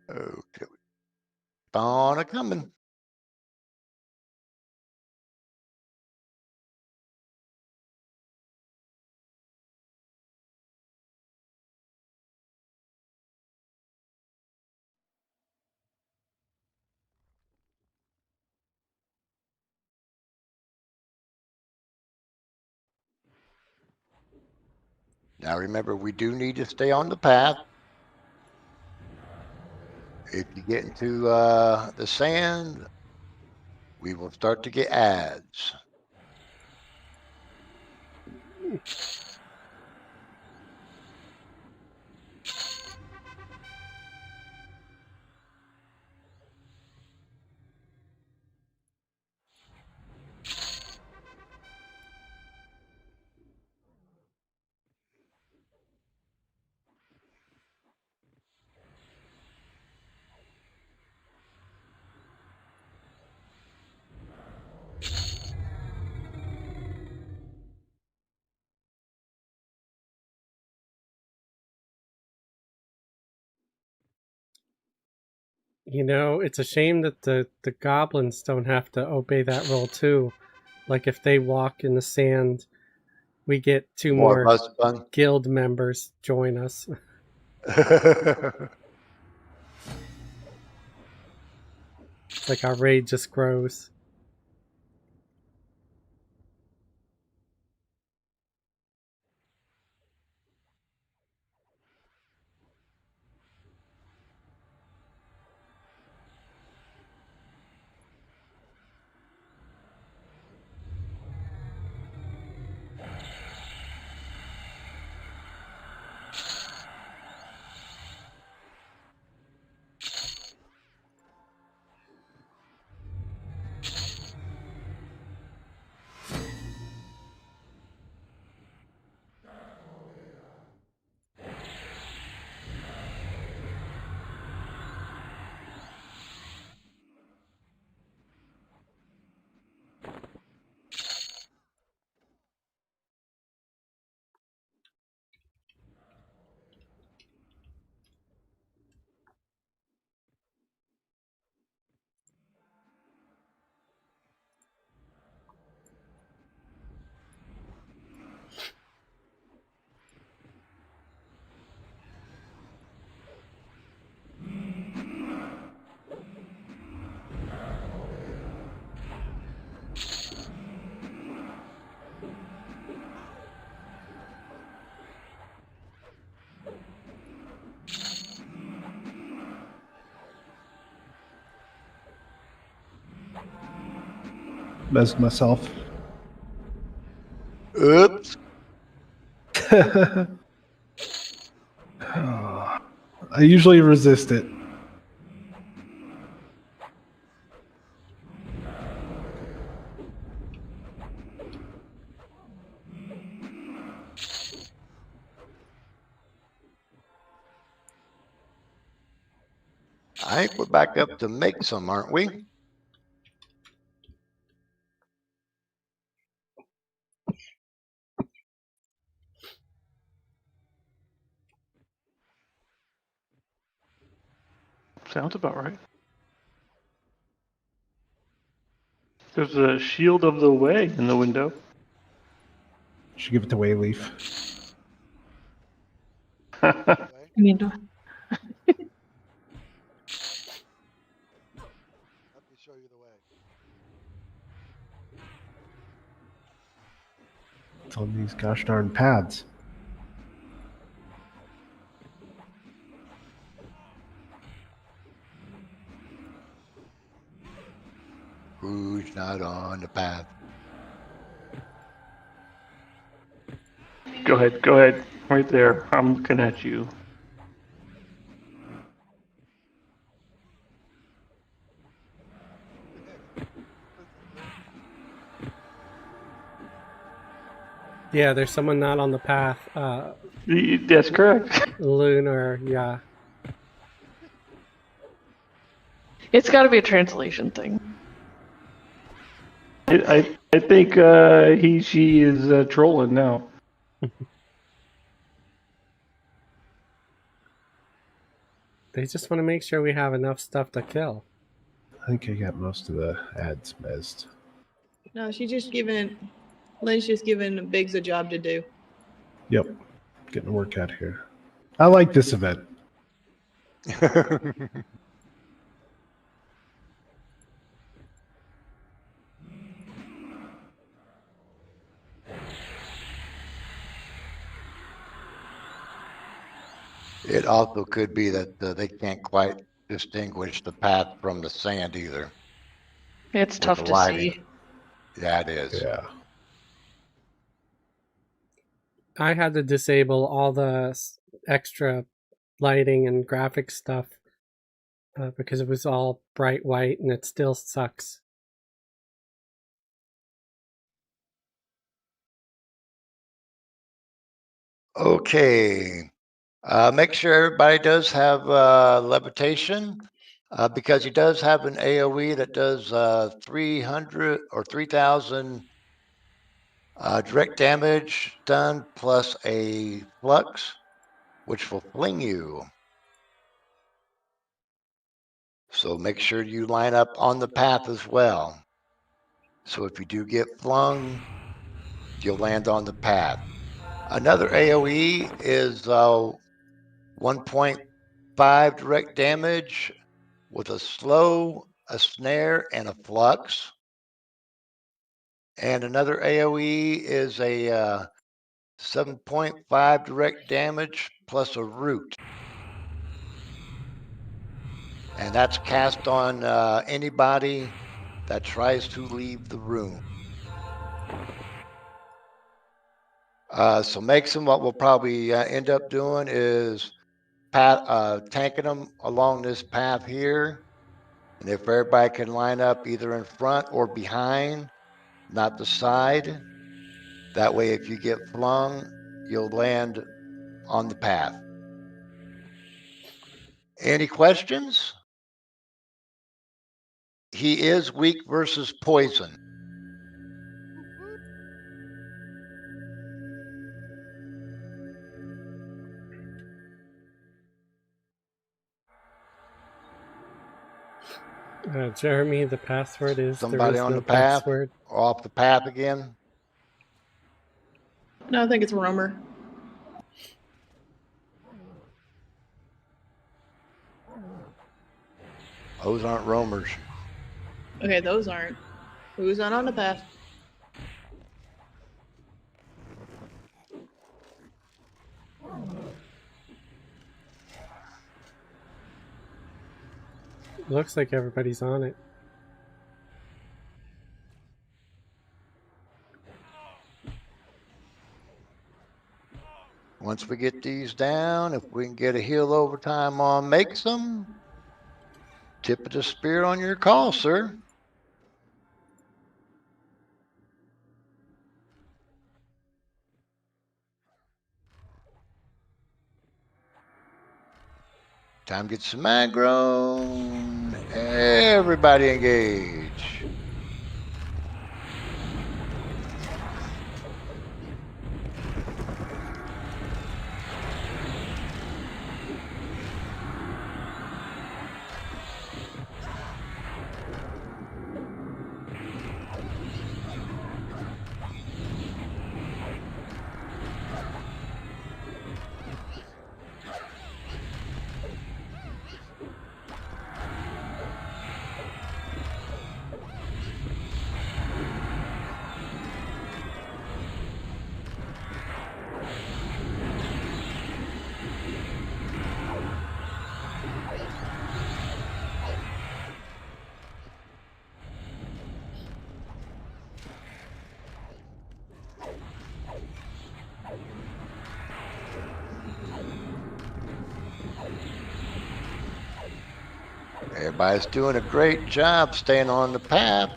Okay. On a coming. Now remember, we do need to stay on the path. If you get into the sand, we will start to get ads. You know, it's a shame that the goblins don't have to obey that rule too. Like if they walk in the sand, we get two More more bus fun. guild members join us. It's like our raid just grows. Messed myself. Oops. I usually resist it. I think we're back up to make some, aren't we? Sounds about right. There's a shield of the way in the window. Should give it to Wayleaf. Okay. I mean, Let me show you the way. It's on these gosh darn pads. Who's not on the path? Go ahead. Right there. I'm looking at you. Yeah, there's someone not on the path. That's correct. Lunar, yeah. it's got to be a translation thing. I think she is trolling now. They just want to make sure we have enough stuff to kill. I think I got most of the ads mezzed. No, she's just giving. Lynn's just giving Biggs a job to do. Yep. Getting a workout here. I like this event. It also could be that they can't quite distinguish the path from the sand either. It's with tough the to lighting. see. Yeah, it is. Yeah. I had to disable all the extra lighting and graphic stuff because it was all bright white and it still sucks. Okay. Make sure everybody does have levitation because he does have an AoE that does 300 or 3,000 direct damage done plus a flux, which will fling you. So make sure you line up on the path as well. So if you do get flung, you'll land on the path. Another AoE is 1.5 direct damage with a slow, a snare, and a flux. And another AoE is a 7.5 direct damage plus a root. And that's cast on anybody that tries to leave the room. So Maxim, what we'll probably end up doing is tanking them along this path here. And if everybody can line up either in front or behind, not the side, that way if you get flung, you'll land on the path. Any questions? He is weak versus poison. Jeremy, the password is Somebody there is on no the path password. or off the path again? No, I think it's Romer. Those aren't roamers. Okay, those aren't. Who's not on the path? Looks like everybody's on it. Once we get these down, if we can get a heal overtime on makes them, tip of the spear on your call, sir. Time to get some aggro. Everybody engage. Everybody's doing a great job staying on the path.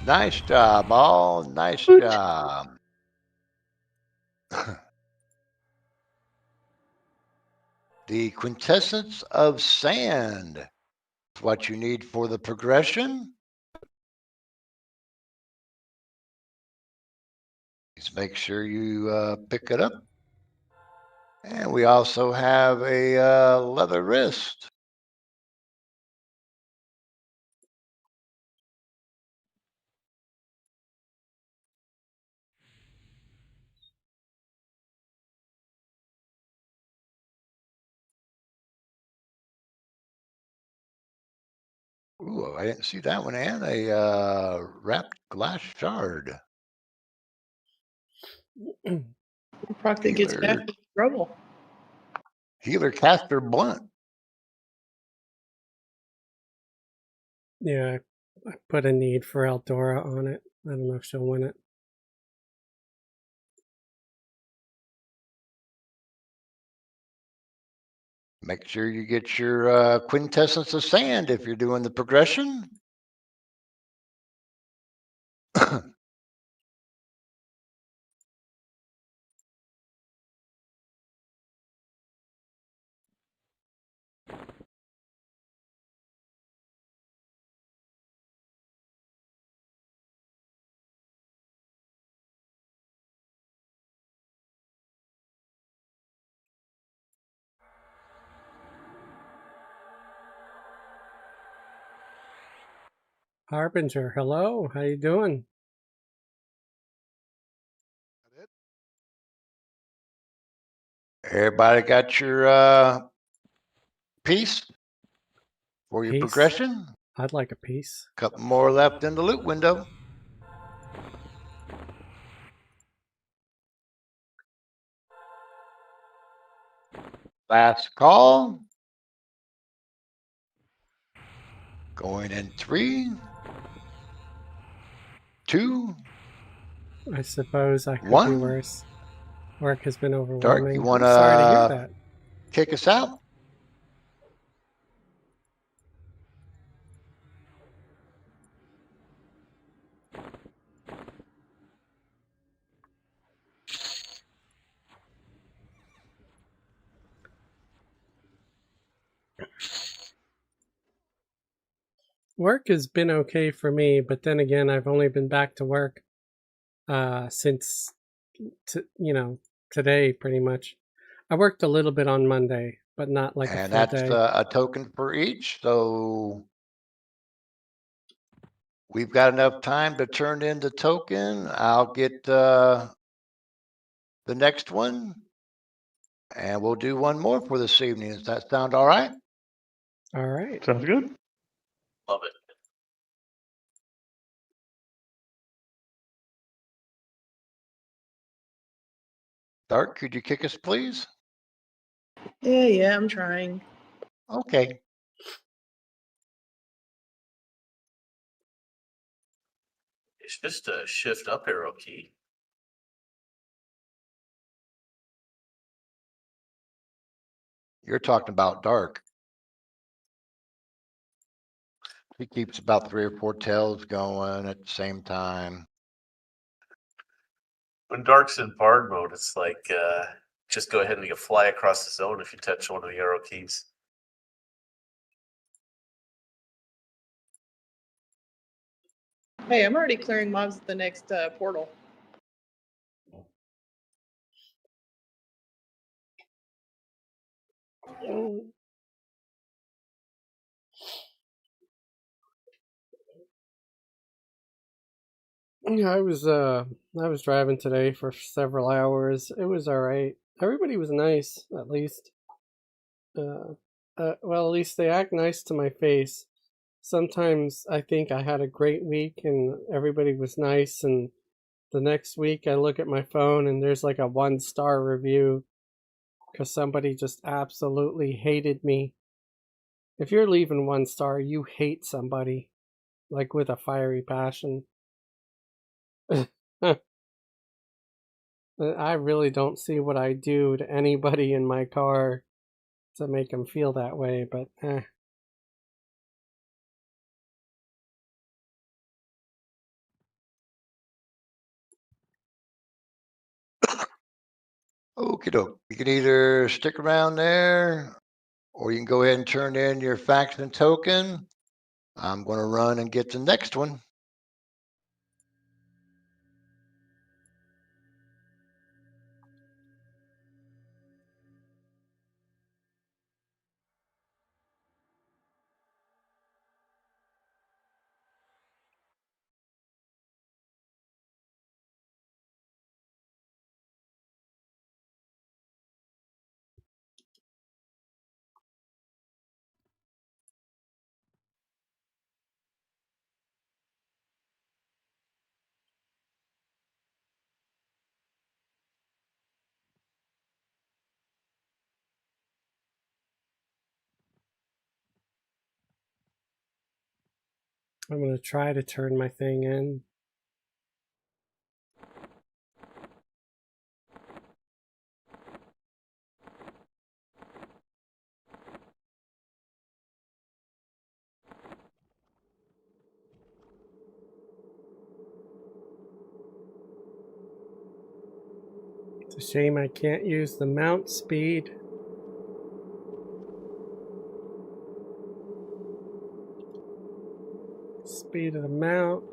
Nice job, all. Nice job. The quintessence of sand. What you need for the progression. Just make sure you pick it up. And we also have a leather wrist. Ooh, I didn't see that one. And a wrapped glass shard. Proc that gets back in trouble. Healer caster blunt. Yeah, I put a need for Eldora on it. I don't know if she'll win it. Make sure you get your quintessence of sand if you're doing the progression. Harbinger, hello. How you doing? Everybody got your piece for your progression? I'd like a piece. Couple more left in the loot window. Last call. Going in 3, 2. I suppose I could do 1. worse. Work has been overwhelming. Dark, you want Sorry to hear to that. kick us out? Work has been okay for me, but then again, I've only been back to work since today pretty much. I worked a little bit on Monday, but not like And a full that's day. a token for each. So we've got enough time to turn in the token. I'll get the next one. And we'll do one more for this evening. Does that sound all right? All right. Sounds good. Love it. Dark, could you kick us, please? Yeah, I'm trying. Okay. It's just a shift up arrow key. You're talking about Dark. He keeps about 3 or 4 tails going at the same time. When Dark's in bard mode, it's like just go ahead and you fly across the zone if you touch one of the arrow keys. Hey, I'm already clearing mobs at the next portal. Yeah, I was driving today for several hours. It was all right. Everybody was nice, at least. Well, at least they act nice to my face. Sometimes I think I had a great week and everybody was nice, and the next week I look at my phone and there's like a 1-star review because somebody just absolutely hated me. If you're leaving 1 star, you hate somebody, like with a fiery passion. I really don't see what I do to anybody in my car to make them feel that way, but Okie doke. You can either stick around there or you can go ahead and turn in your faction token. I'm going to run and get the next one. I'm going to try to turn my thing in. It's a shame I can't use the mount speed. Speed of the mount.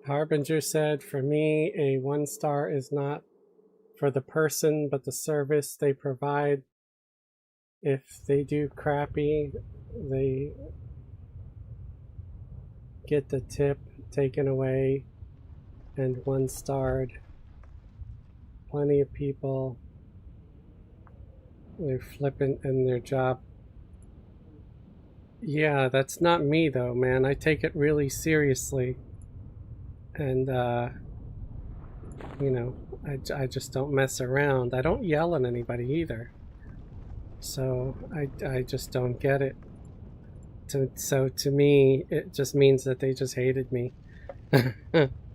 Harbinger said, for me, a 1-star is not for the person, but the service they provide. If they do crappy, they get the tip taken away and 1-starred. Plenty of people, they're flippant in their job. Yeah, that's not me though, man. I take it really seriously. And, you know, I just don't mess around. I don't yell at anybody either. So I just don't get it. So to me, it just means that they just hated me.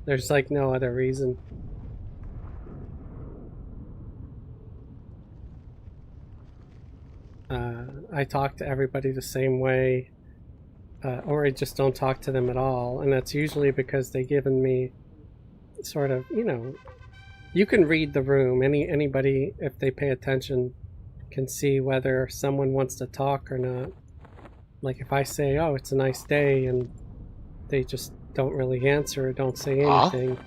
There's like no other reason. I talk to everybody the same way, or I just don't talk to them at all, and that's usually because they've given me sort of, you know, you can read the room. Anybody, if they pay attention, can see whether someone wants to talk or not. Like if I say, "Oh, it's a nice day," and they just don't really answer or don't say Huh? anything,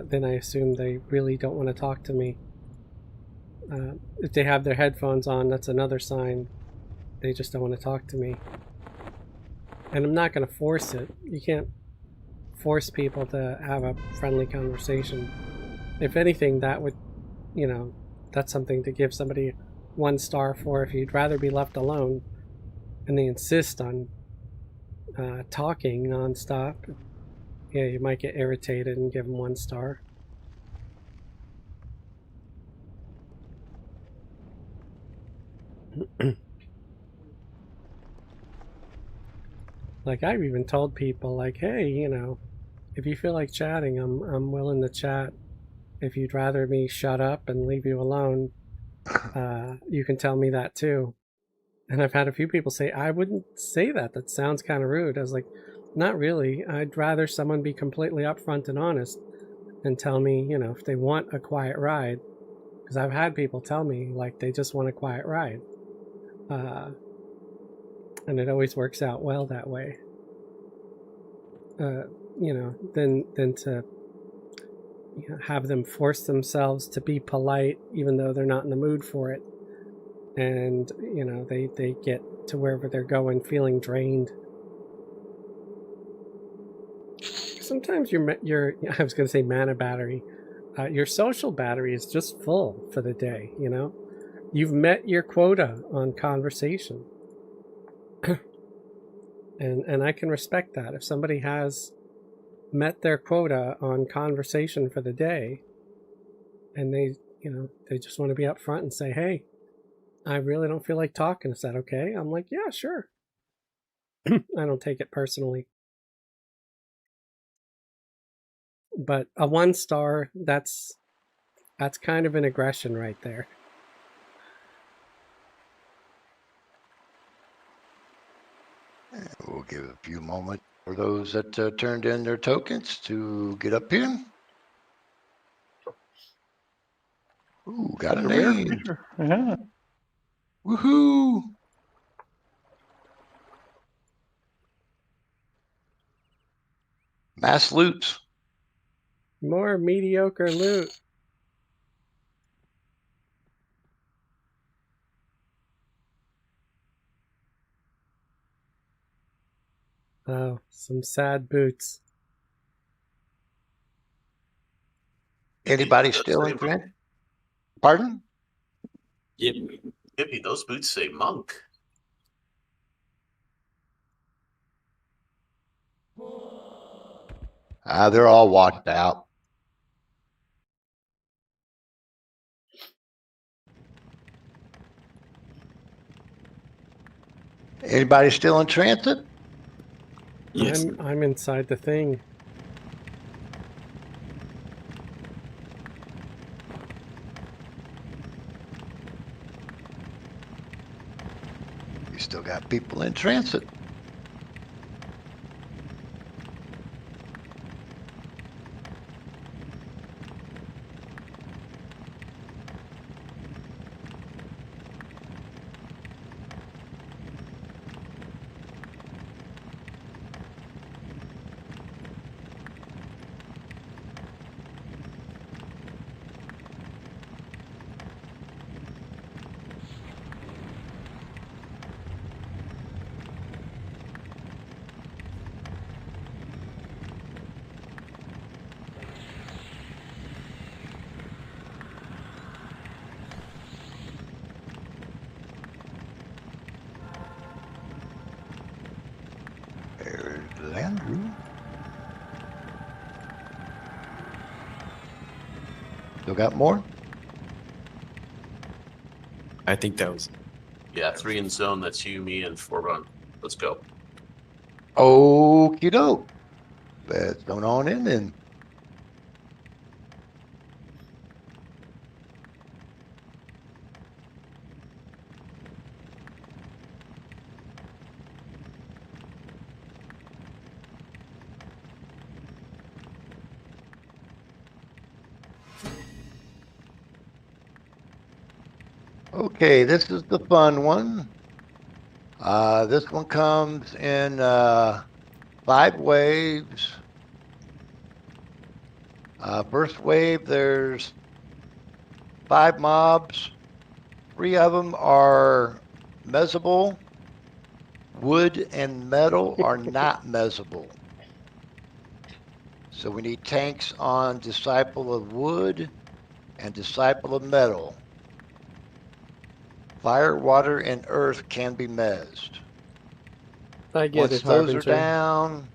then I assume they really don't want to talk to me. If they have their headphones on, that's another sign they just don't want to talk to me. And I'm not going to force it. You can't force people to have a friendly conversation. If anything, that would, you know, that's something to give somebody 1 star for. If you'd rather be left alone and they insist on talking nonstop, yeah, you might get irritated and give them 1 star. Like I've even told people, like, hey, you know, if you feel like chatting, I'm willing to chat. If you'd rather me shut up and leave you alone, you can tell me that too. And I've had a few people say, I wouldn't say that. That sounds kind of rude. I was like, not really. I'd rather someone be completely upfront and honest and tell me, you know, if they want a quiet ride. Because I've had people tell me, like, they just want a quiet ride. And it always works out well that way. You know, than to have them force themselves to be polite even though they're not in the mood for it. And, you know, they get to wherever they're going feeling drained. Sometimes your I was going to say mana battery, your social battery is just full for the day, you know? You've met your quota on conversation. and I can respect that. If somebody has met their quota on conversation for the day and they, you know, they just want to be upfront and say, hey, I really don't feel like talking. Is that okay? I'm like, yeah, sure. I don't take it personally. But a 1 star, that's kind of an aggression right there. We'll give a few moments for those that turned in their tokens to get up here. Ooh, got a Rare name. creature. Yeah. Woohoo! Mass loots. More mediocre loot. Oh, some sad boots. Anybody still in print? Pardon? Hippie, those boots say monk. They're all washed out. Anybody still in transit? Yes. I'm inside the thing. You still got people in transit. There's Landry. Still got more? I think that was. Yeah, 3 in zone. That's you, me, and 4 run. Let's go. Okie doke. Let's go on in then. Okay, this is the fun one. This one comes in 5 waves. First wave, there's 5 mobs. 3 of them are mezzable. Wood and metal are not mezzable. So we need tanks on Disciple of Wood and Disciple of Metal. Fire, water, and earth can be mezzed. I get Once it, those are Harbinger. down,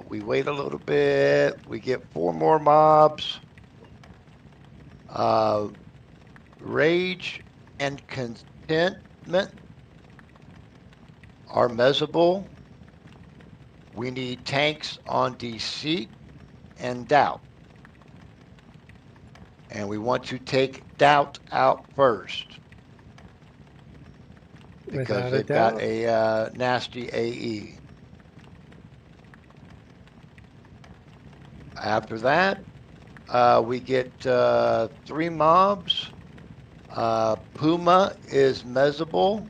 we wait a little bit. We get 4 more mobs. Rage and contentment are mezzable. We need tanks on deceit and doubt. And we want to take doubt out first because Without a they've got doubt. a nasty AE. After that, we get 3 mobs. Puma is mezzable.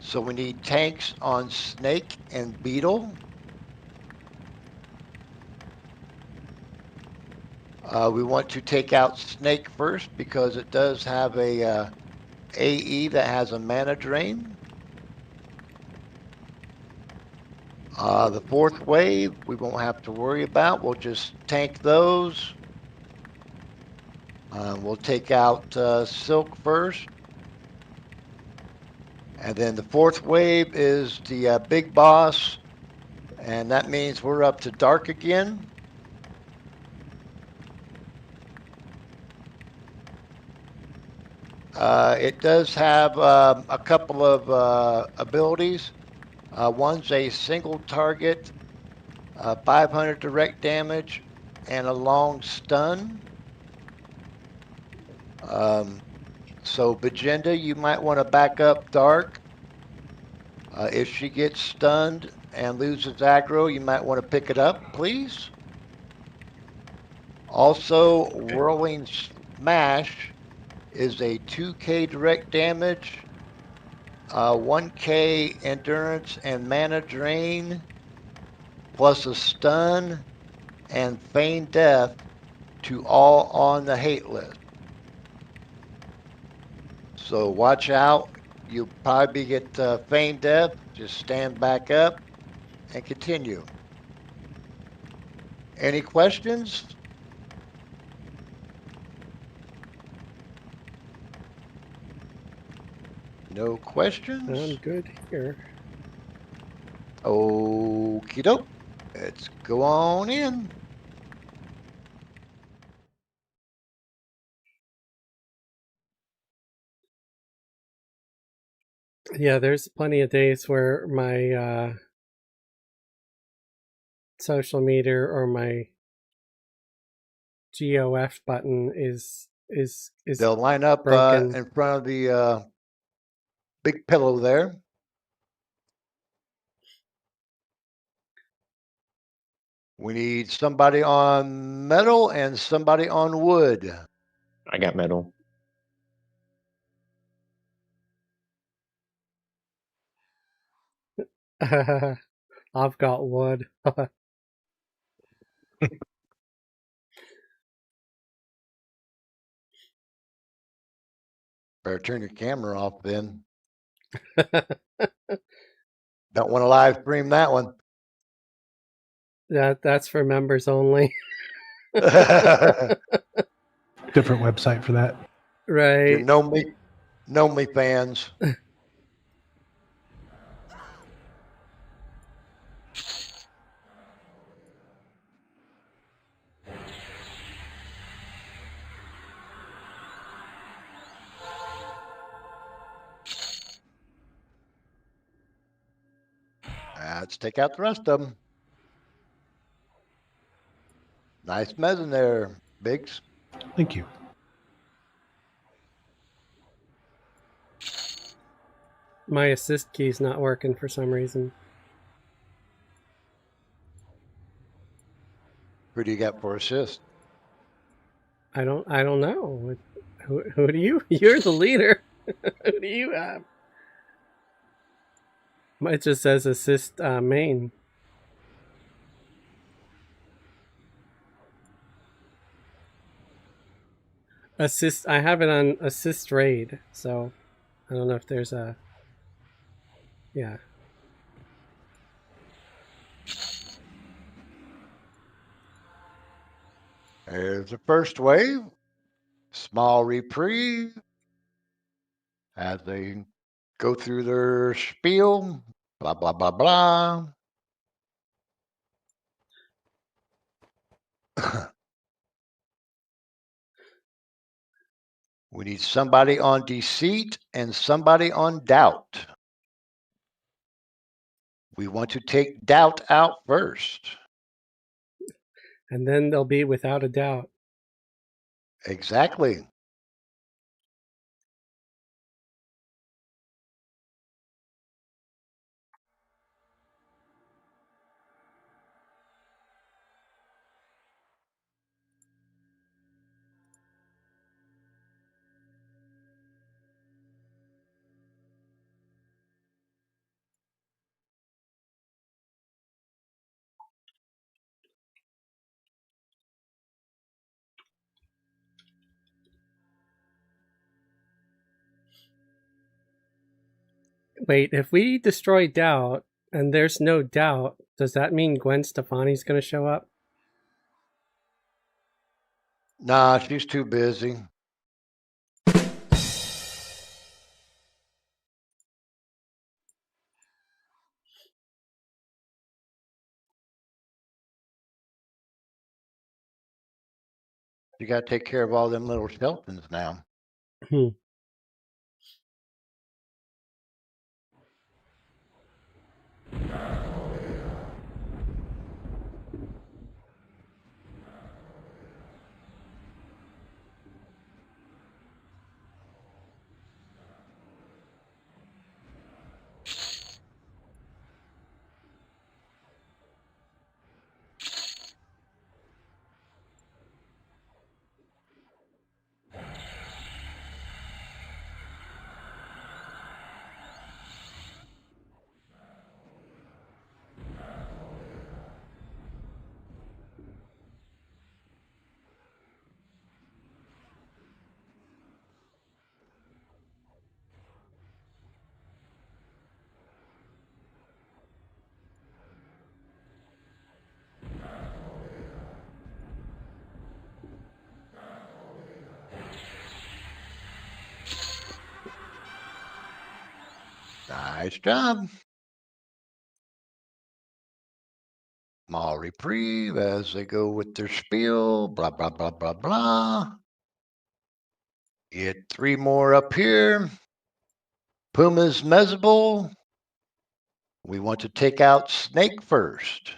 So we need tanks on Snake and Beetle. We want to take out Snake first because it does have a AE that has a mana drain. The 4th wave, we won't have to worry about. We'll just tank those. We'll take out Silk first. And then the 4th wave is the big boss. And that means we're up to dark again. It does have a couple of abilities. One's a single target, 500 direct damage, and a long stun. So Bajenda, you might want to back up dark. If she gets stunned and loses aggro, you might want to pick it up, please. Also, Whirling Smash is a 2k direct damage, 1k endurance and mana drain, plus a stun and feign death to all on the hate list. So watch out. You'll probably get feign death. Just stand back up and continue. Any questions? No questions? I'm good here. Okie doke. Let's go on in. Yeah, there's plenty of days where my social meter or my GOF button is They'll line up broken. in front of the big pillow there. We need somebody on metal and somebody on wood. I got metal. I've got wood. Better turn your camera off then. Don't want to live stream that one. That's for members only. Different website for that. Right. Your know me fans. Let's take out the rest of them. Nice mezzing there, Biggs. Thank you. My assist key's not working for some reason. Who do you got for assist? I don't know. Who do you? You're the leader. Who do you have? It just says assist main. Assist. I have it on assist raid, so I don't know if there's a. Yeah. There's the first wave. Small reprieve as they go through their spiel. Blah, blah, blah, blah. We need somebody on deceit and somebody on doubt. We want to take doubt out first. And then they'll be without a doubt. Exactly. Wait, if we destroy doubt and there's no doubt, does that mean Gwen Stefani's going to show up? Nah, she's too busy. You got to take care of all them little skeletons now. Nice job. Small reprieve as they go with their spiel. Blah, blah, blah, blah, blah. Get 3 more up here. Puma's Mezable. We want to take out Snake first.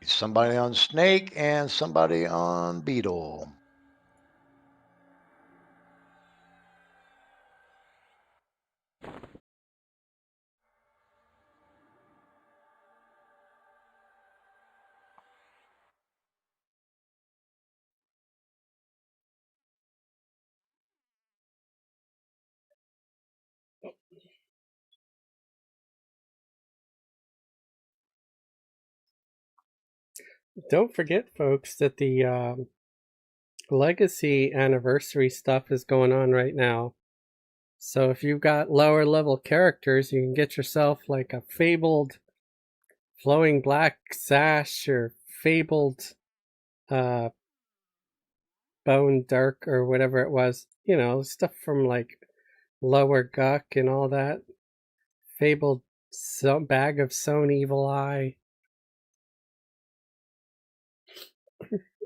Somebody on Snake and somebody on Beetle. Don't forget, folks, that the legacy anniversary stuff is going on right now. So if you've got lower level characters, you can get yourself like a fabled flowing black sash or fabled bone dark or whatever it was. You know, stuff from like lower guck and all that. Fabled bag of sewn evil eye.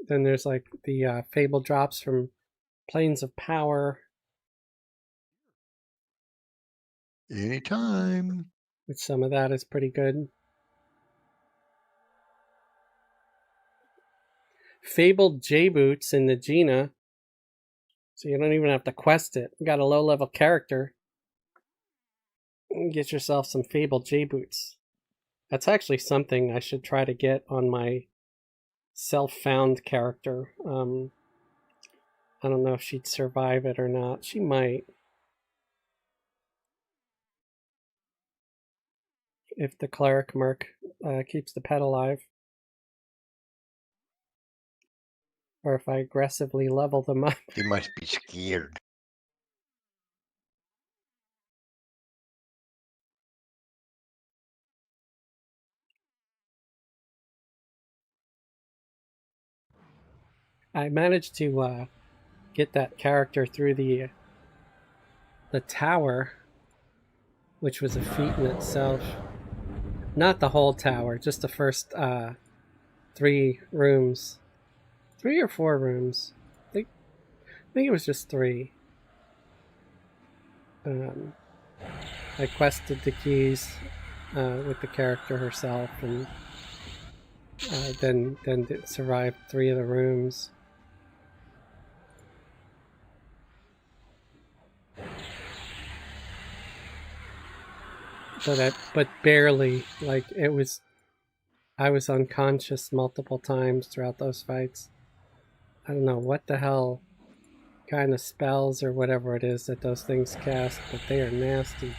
Then there's like the fable drops from Planes of Power. Anytime. Which some of that is pretty good. Fabled J-Boots in the Gina. So you don't even have to quest it. You got a low level character. Get yourself some Fabled J-Boots. That's actually something I should try to get on my self-found character. I don't know if she'd survive it or not. She might. If the cleric merc keeps the pet alive. Or if I aggressively level them up. He must be scared. I managed to get that character through the tower, which was a feat in itself. Not the whole tower, just the first 3 rooms. 3 or 4 rooms. I think it was just 3. I quested the keys with the character herself, and then survived 3 of the rooms. But barely. Like, I was unconscious multiple times throughout those fights. I don't know what the hell kind of spells or whatever it is that those things cast, but they are nasty.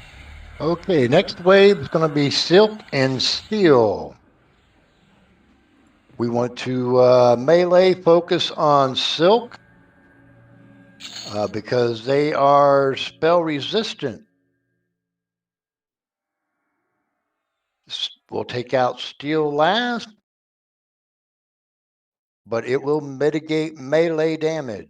Okay, next wave is going to be Silk and Steel. We want to melee focus on Silk because they are spell resistant. We'll take out Steel last, but it will mitigate melee damage.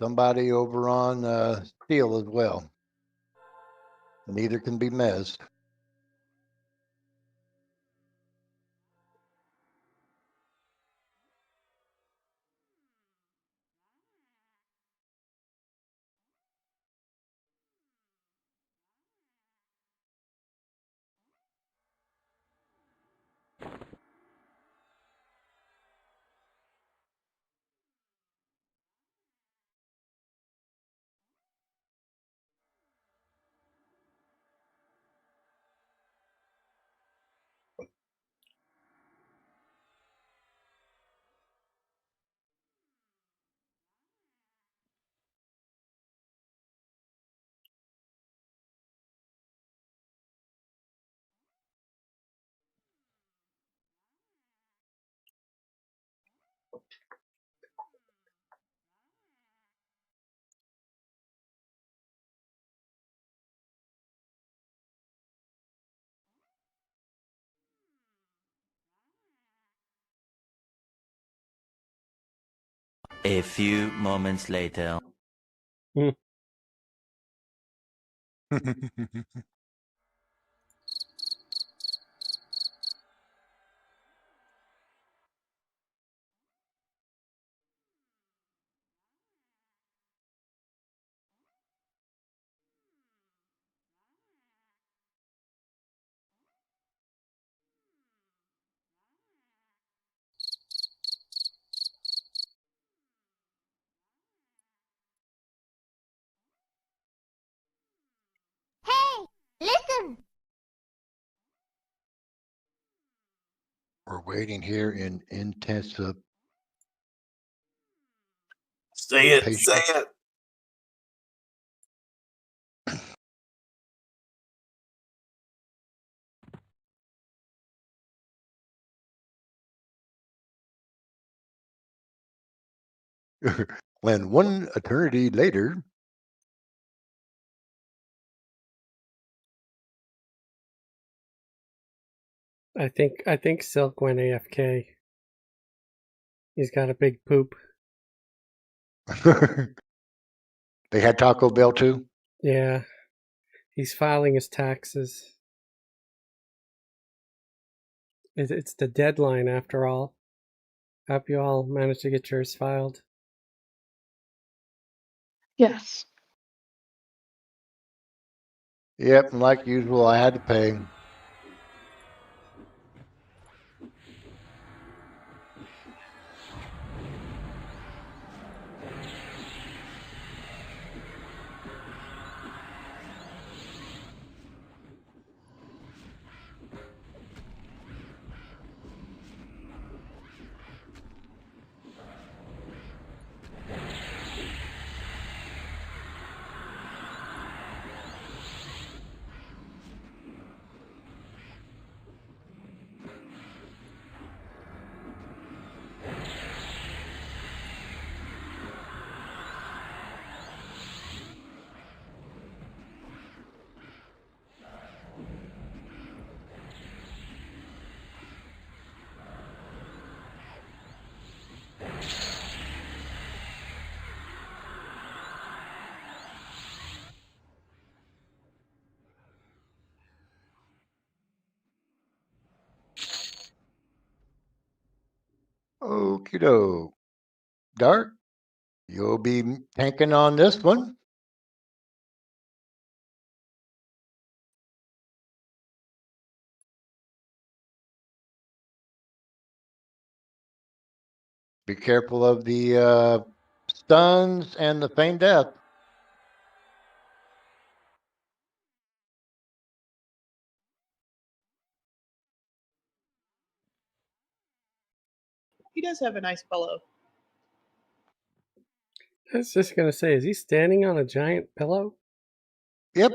Somebody over on Steel as well. Neither can be missed. A few moments later. Hey, listen! We're waiting here in intensive. Say it, say it. When one eternity later. I think Silk went AFK. He's got a big poop. They had Taco Bell too? Yeah. He's filing his taxes. It's the deadline after all. Hope you all managed to get yours filed. Yes. Yep, and like usual, I had to pay. Okie doke. Dart, you'll be tanking on this one. Be careful of the stuns and the feigned death. He does have a nice pillow. I was just going to say, is he standing on a giant pillow? Yep.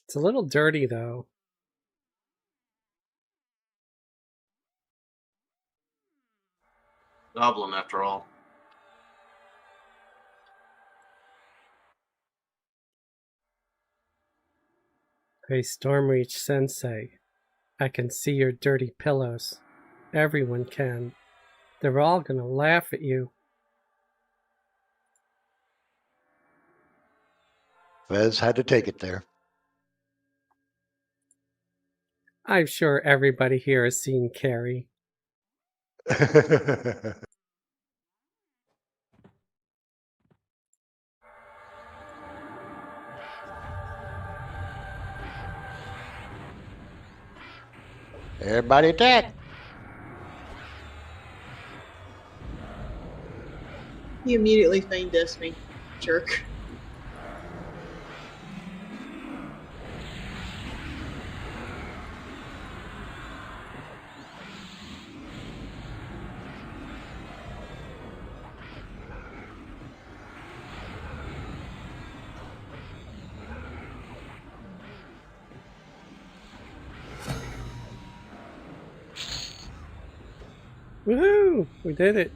It's a little dirty, though. Goblin, after all. Hey, Stormreach Sensei, I can see your dirty pillows. Everyone can. They're all going to laugh at you. Fez had to take it there. I'm sure everybody here has seen Carrie. Everybody attack. He immediately feigned death me. Jerk. Woohoo! We did it.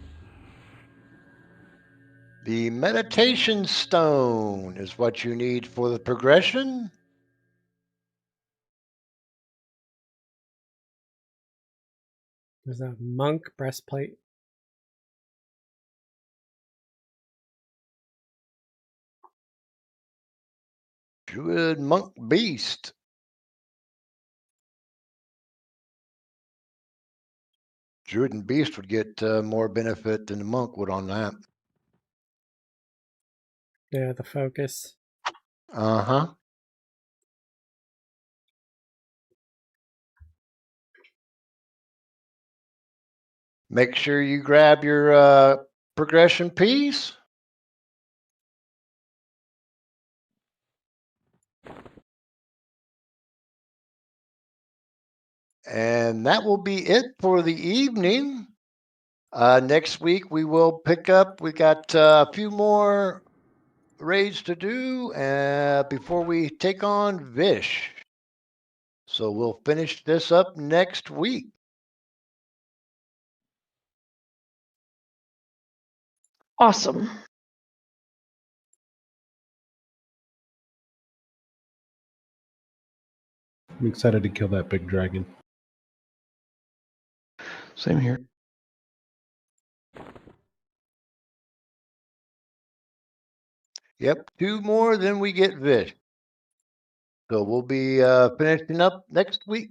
The meditation stone is what you need for the progression. There's a monk breastplate. Druid monk beast. Druid and beast would get more benefit than the monk would on that. Yeah, the focus. Uh-huh. Make sure you grab your progression piece. And that will be it for the evening. Next week we will pick up. We got a few more raids to do before we take on Vish. So we'll finish this up next week. Awesome. I'm excited to kill that big dragon. Same here. Yep, 2 more, then we get Vish. So we'll be finishing up next week.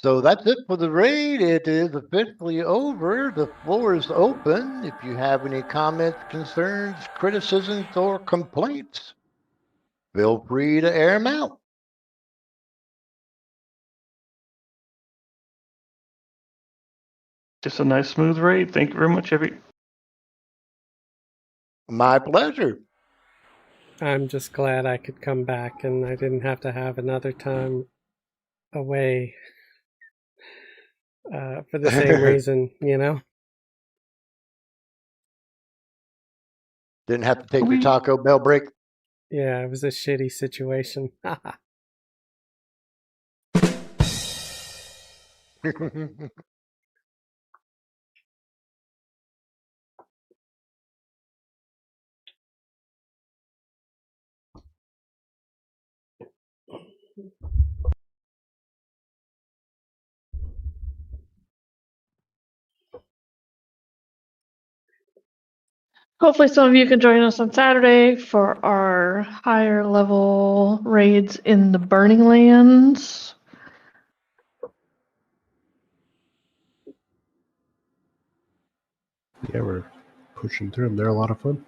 So that's it for the raid. It is officially over. The floor is open. If you have any comments, concerns, criticisms, or complaints, feel free to air them out. Just a nice smooth raid. Thank you very much, Evie. My pleasure. I'm just glad I could come back and I didn't have to have another time away for the same reason, you know? Didn't have to take your Taco Bell break. Yeah, it was a shitty situation. Hopefully some of you can join us on Saturday for our higher level raids in the Burning Lands. Yeah, we're pushing through them. They're a lot of fun.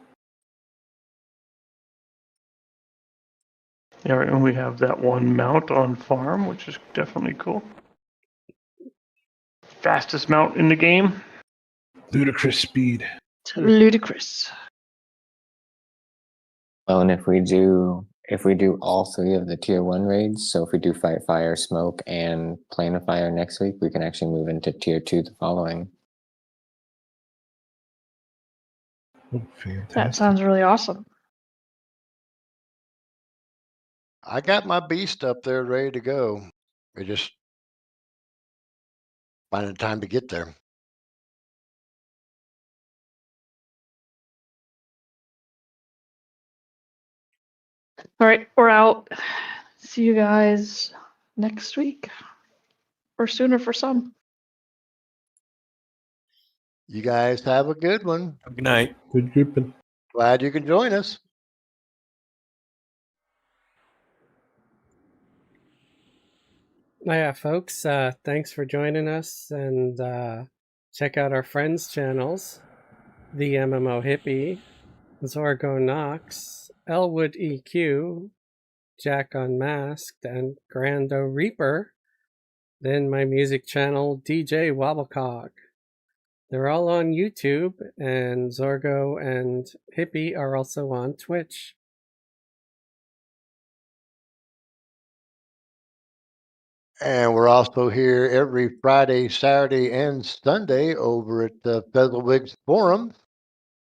Yeah, and we have that one mount on farm, which is definitely cool. Fastest mount in the game. Ludicrous speed. Ludicrous. Well, and if we do all three of the tier 1 raids, so if we do Fight Fire, Smoke, and Plane of Fire next week, we can actually move into tier 2 the following. Oh, fantastic. That sounds really awesome. I got my beast up there ready to go. We just finding time to get there. All right, we're out. See you guys next week. Or sooner for some. You guys have a good one. Good night. Good grouping. Glad you can join us. Yeah, folks, thanks for joining us, and check out our friends' channels, The MMO Hippie, Zorgo Knox, Elwood EQ, Jack Unmasked, and Grando Reaper, then my music channel, DJ Wobblecog. They're all on YouTube, and Zorgo and Hippie are also on Twitch. And we're also here every Friday, Saturday, and Sunday over at the Fezzlewigs Forum,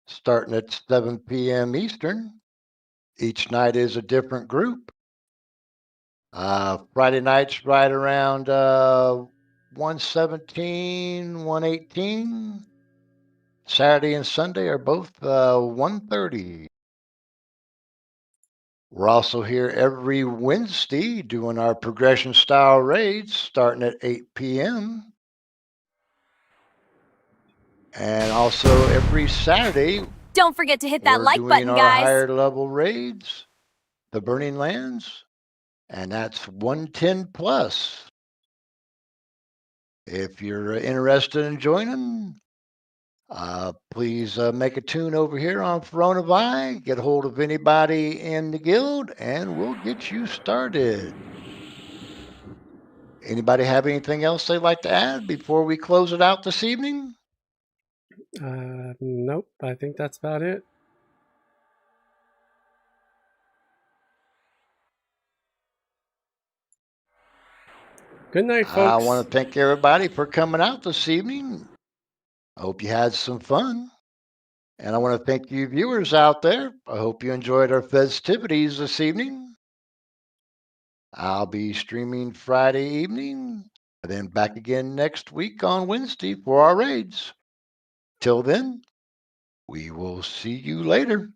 starting at 7 p.m. Eastern. Each night is a different group. Friday night's right around 117, 118. Saturday and Sunday are both 130. We're also here every Wednesday doing our progression style raids starting at 8 p.m. And also every Saturday, Don't forget to hit that we're like doing button, our guys. higher level raids, the Burning Lands, and that's 110 plus. If you're interested in joining, please make a tune over here on Firiona Vi. Get a hold of anybody in the guild, and we'll get you started. Anybody have anything else they'd like to add before we close it out this evening? Nope, I think that's about it. Good night, folks. I want to thank everybody for coming out this evening. I hope you had some fun. And I want to thank you viewers out there. I hope you enjoyed our festivities this evening. I'll be streaming Friday evening, and then back again next week on Wednesday for our raids. Till then, we will see you later.